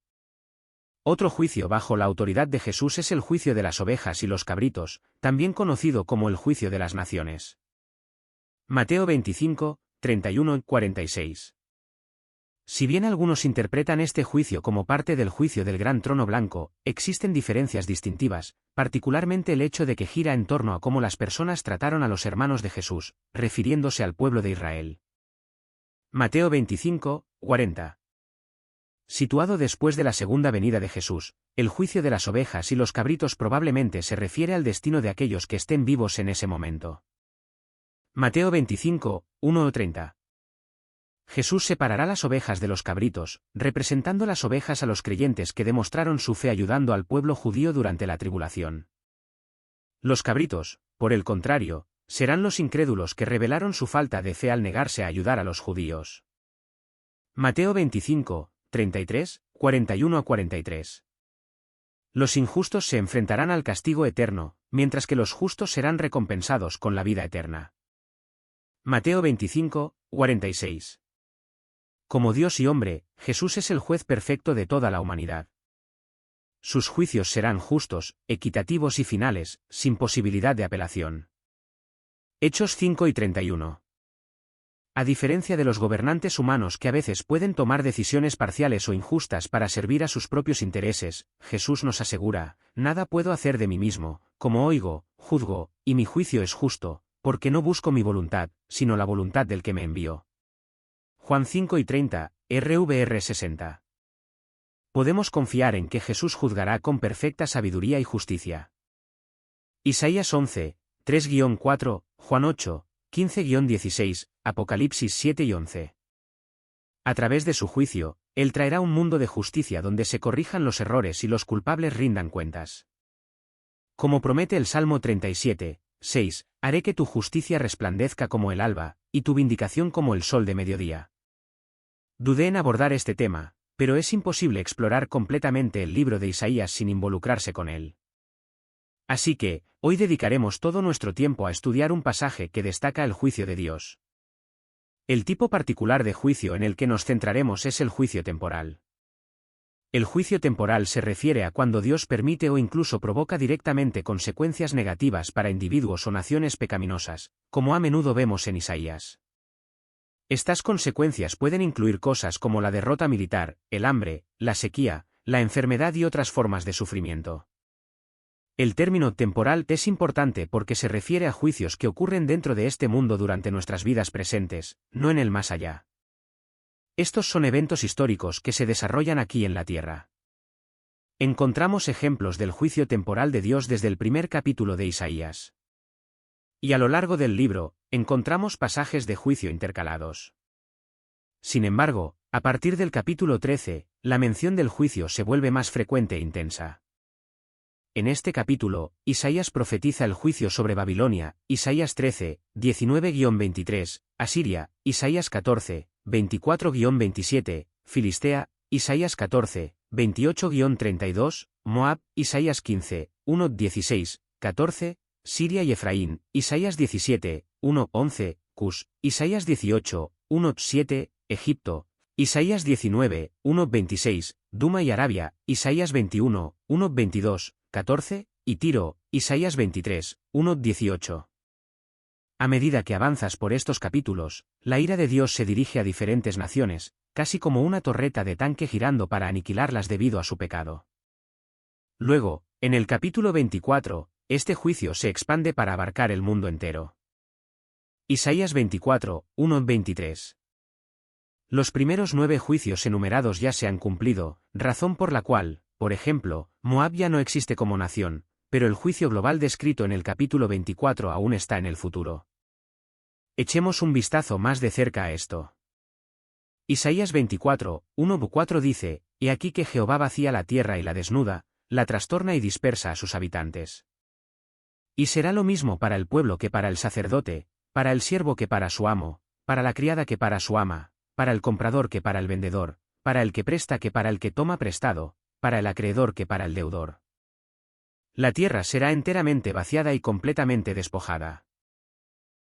Otro juicio bajo la autoridad de Jesús es el juicio de las ovejas y los cabritos, también conocido como el juicio de las naciones. Mateo 25, 31 y 46. Si bien algunos interpretan este juicio como parte del juicio del gran trono blanco, existen diferencias distintivas, particularmente el hecho de que gira en torno a cómo las personas trataron a los hermanos de Jesús, refiriéndose al pueblo de Israel. Mateo 25, 40. Situado después de la segunda venida de Jesús, el juicio de las ovejas y los cabritos probablemente se refiere al destino de aquellos que estén vivos en ese momento. Mateo 25, 1-30. Jesús separará las ovejas de los cabritos, representando las ovejas a los creyentes que demostraron su fe ayudando al pueblo judío durante la tribulación. Los cabritos, por el contrario, serán los incrédulos que revelaron su falta de fe al negarse a ayudar a los judíos. Mateo 25, 33, 41-43. Los injustos se enfrentarán al castigo eterno, mientras que los justos serán recompensados con la vida eterna. Mateo 25, 46. Como Dios y hombre, Jesús es el juez perfecto de toda la humanidad. Sus juicios serán justos, equitativos y finales, sin posibilidad de apelación. Hechos 5 y 31. A diferencia de los gobernantes humanos que a veces pueden tomar decisiones parciales o injustas para servir a sus propios intereses, Jesús nos asegura, nada puedo hacer de mí mismo, como oigo, juzgo, y mi juicio es justo, porque no busco mi voluntad, sino la voluntad del que me envió. Juan 5:30, RVR 60. Podemos confiar en que Jesús juzgará con perfecta sabiduría y justicia. Isaías 11, 3-4, Juan 8, 15-16, Apocalipsis 7 y 11. A través de su juicio, Él traerá un mundo de justicia donde se corrijan los errores y los culpables rindan cuentas. Como promete el Salmo 37, 6, haré que tu justicia resplandezca como el alba, y tu vindicación como el sol de mediodía. Dudé en abordar este tema, pero es imposible explorar completamente el libro de Isaías sin involucrarse con él. Así que, hoy dedicaremos todo nuestro tiempo a estudiar un pasaje que destaca el juicio de Dios. El tipo particular de juicio en el que nos centraremos es el juicio temporal. El juicio temporal se refiere a cuando Dios permite o incluso provoca directamente consecuencias negativas para individuos o naciones pecaminosas, como a menudo vemos en Isaías. Estas consecuencias pueden incluir cosas como la derrota militar, el hambre, la sequía, la enfermedad y otras formas de sufrimiento. El término temporal es importante porque se refiere a juicios que ocurren dentro de este mundo durante nuestras vidas presentes, no en el más allá. Estos son eventos históricos que se desarrollan aquí en la tierra. Encontramos ejemplos del juicio temporal de Dios desde el primer capítulo de Isaías. Y a lo largo del libro, encontramos pasajes de juicio intercalados. Sin embargo, a partir del capítulo 13, la mención del juicio se vuelve más frecuente e intensa. En este capítulo, Isaías profetiza el juicio sobre Babilonia, Isaías 13, 19-23, Asiria, Isaías 14, 24-27, Filistea, Isaías 14, 28-32, Moab, Isaías 15, 1-16, 14, Siria y Efraín, Isaías 17, 1-11, Cus, Isaías 18, 1-7, Egipto, Isaías 19, 1-26, Duma y Arabia, Isaías 21, 1-22, 14, y Tiro, Isaías 23, 1-18. A medida que avanzas por estos capítulos, la ira de Dios se dirige a diferentes naciones, casi como una torreta de tanque girando para aniquilarlas debido a su pecado. Luego, en el capítulo 24, este juicio se expande para abarcar el mundo entero. Isaías 24, 1-23. Los primeros 9 juicios enumerados ya se han cumplido, razón por la cual, por ejemplo, Moab ya no existe como nación, pero el juicio global descrito en el capítulo 24 aún está en el futuro. Echemos un vistazo más de cerca a esto. Isaías 24, 1-4 dice, «He aquí que Jehová vacía la tierra y la desnuda, la trastorna y dispersa a sus habitantes. Y será lo mismo para el pueblo que para el sacerdote, para el siervo que para su amo, para la criada que para su ama, para el comprador que para el vendedor, para el que presta que para el que toma prestado, para el acreedor que para el deudor. La tierra será enteramente vaciada y completamente despojada.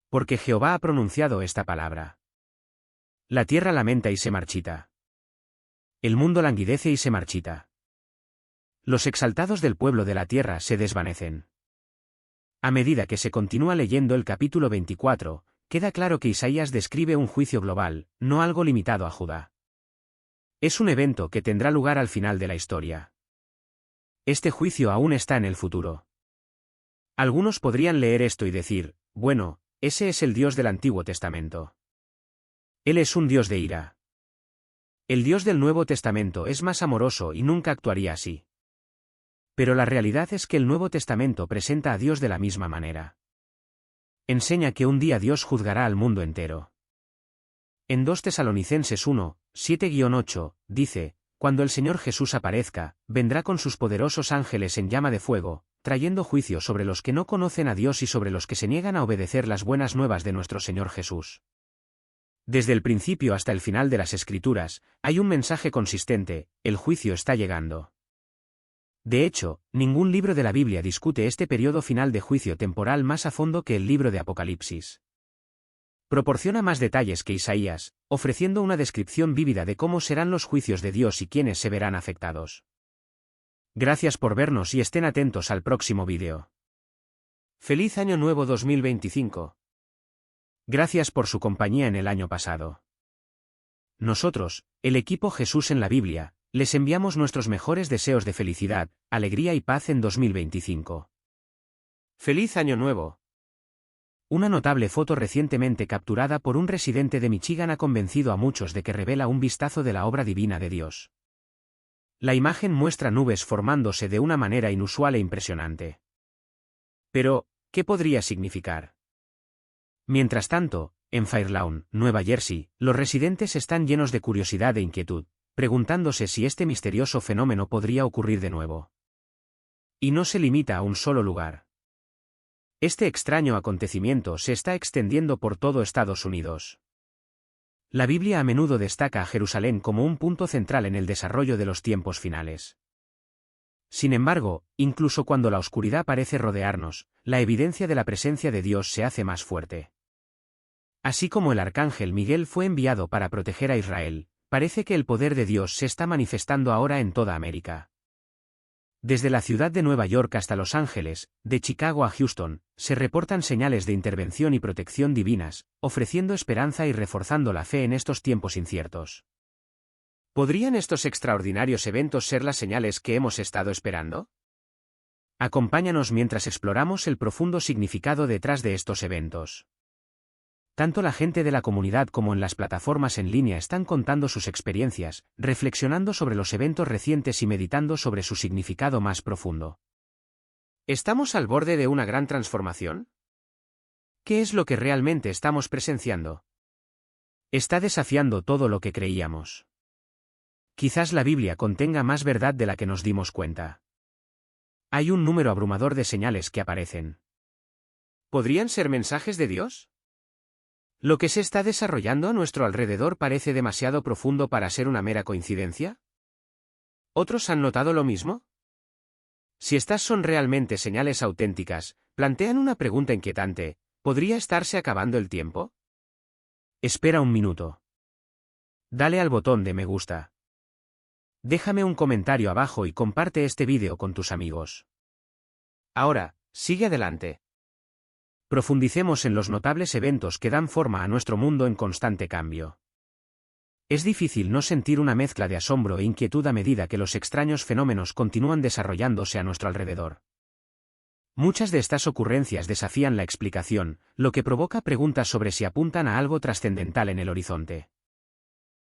Porque Jehová ha pronunciado esta palabra. La tierra lamenta y se marchita. El mundo languidece y se marchita. Los exaltados del pueblo de la tierra se desvanecen». A medida que se continúa leyendo el capítulo 24, queda claro que Isaías describe un juicio global, no algo limitado a Judá. Es un evento que tendrá lugar al final de la historia. Este juicio aún está en el futuro. Algunos podrían leer esto y decir, bueno, ese es el Dios del Antiguo Testamento. Él es un Dios de ira. El Dios del Nuevo Testamento es más amoroso y nunca actuaría así. Pero la realidad es que el Nuevo Testamento presenta a Dios de la misma manera. Enseña que un día Dios juzgará al mundo entero. En 2 Tesalonicenses 1, 7-8, dice, «Cuando el Señor Jesús aparezca, vendrá con sus poderosos ángeles en llama de fuego, trayendo juicio sobre los que no conocen a Dios y sobre los que se niegan a obedecer las buenas nuevas de nuestro Señor Jesús». Desde el principio hasta el final de las Escrituras, hay un mensaje consistente: el juicio está llegando. De hecho, ningún libro de la Biblia discute este periodo final de juicio temporal más a fondo que el libro de Apocalipsis. Proporciona más detalles que Isaías, ofreciendo una descripción vívida de cómo serán los juicios de Dios y quiénes se verán afectados. Gracias por vernos y estén atentos al próximo vídeo. ¡Feliz Año Nuevo 2025! Gracias por su compañía en el año pasado. Nosotros, el equipo Jesús en la Biblia, Les enviamos nuestros mejores deseos de felicidad, alegría y paz en 2025. ¡Feliz Año Nuevo! Una notable foto recientemente capturada por un residente de Michigan ha convencido a muchos de que revela un vistazo de la obra divina de Dios. La imagen muestra nubes formándose de una manera inusual e impresionante. Pero, ¿qué podría significar? Mientras tanto, en Fairlawn, Nueva Jersey, los residentes están llenos de curiosidad e inquietud, preguntándose si este misterioso fenómeno podría ocurrir de nuevo. Y no se limita a un solo lugar. Este extraño acontecimiento se está extendiendo por todo Estados Unidos. La Biblia a menudo destaca a Jerusalén como un punto central en el desarrollo de los tiempos finales. Sin embargo, incluso cuando la oscuridad parece rodearnos, la evidencia de la presencia de Dios se hace más fuerte. Así como el arcángel Miguel fue enviado para proteger a Israel, parece que el poder de Dios se está manifestando ahora en toda América. Desde la ciudad de Nueva York hasta Los Ángeles, de Chicago a Houston, se reportan señales de intervención y protección divinas, ofreciendo esperanza y reforzando la fe en estos tiempos inciertos. ¿Podrían estos extraordinarios eventos ser las señales que hemos estado esperando? Acompáñanos mientras exploramos el profundo significado detrás de estos eventos. Tanto la gente de la comunidad como en las plataformas en línea están contando sus experiencias, reflexionando sobre los eventos recientes y meditando sobre su significado más profundo. ¿Estamos al borde de una gran transformación? ¿Qué es lo que realmente estamos presenciando? Está desafiando todo lo que creíamos. Quizás la Biblia contenga más verdad de la que nos dimos cuenta. Hay un número abrumador de señales que aparecen. ¿Podrían ser mensajes de Dios? ¿Lo que se está desarrollando a nuestro alrededor parece demasiado profundo para ser una mera coincidencia? ¿Otros han notado lo mismo? Si estas son realmente señales auténticas, plantean una pregunta inquietante: ¿podría estarse acabando el tiempo? Espera un minuto. Dale al botón de me gusta. Déjame un comentario abajo y comparte este vídeo con tus amigos. Ahora, sigue adelante. Profundicemos en los notables eventos que dan forma a nuestro mundo en constante cambio. Es difícil no sentir una mezcla de asombro e inquietud a medida que los extraños fenómenos continúan desarrollándose a nuestro alrededor. Muchas de estas ocurrencias desafían la explicación, lo que provoca preguntas sobre si apuntan a algo trascendental en el horizonte.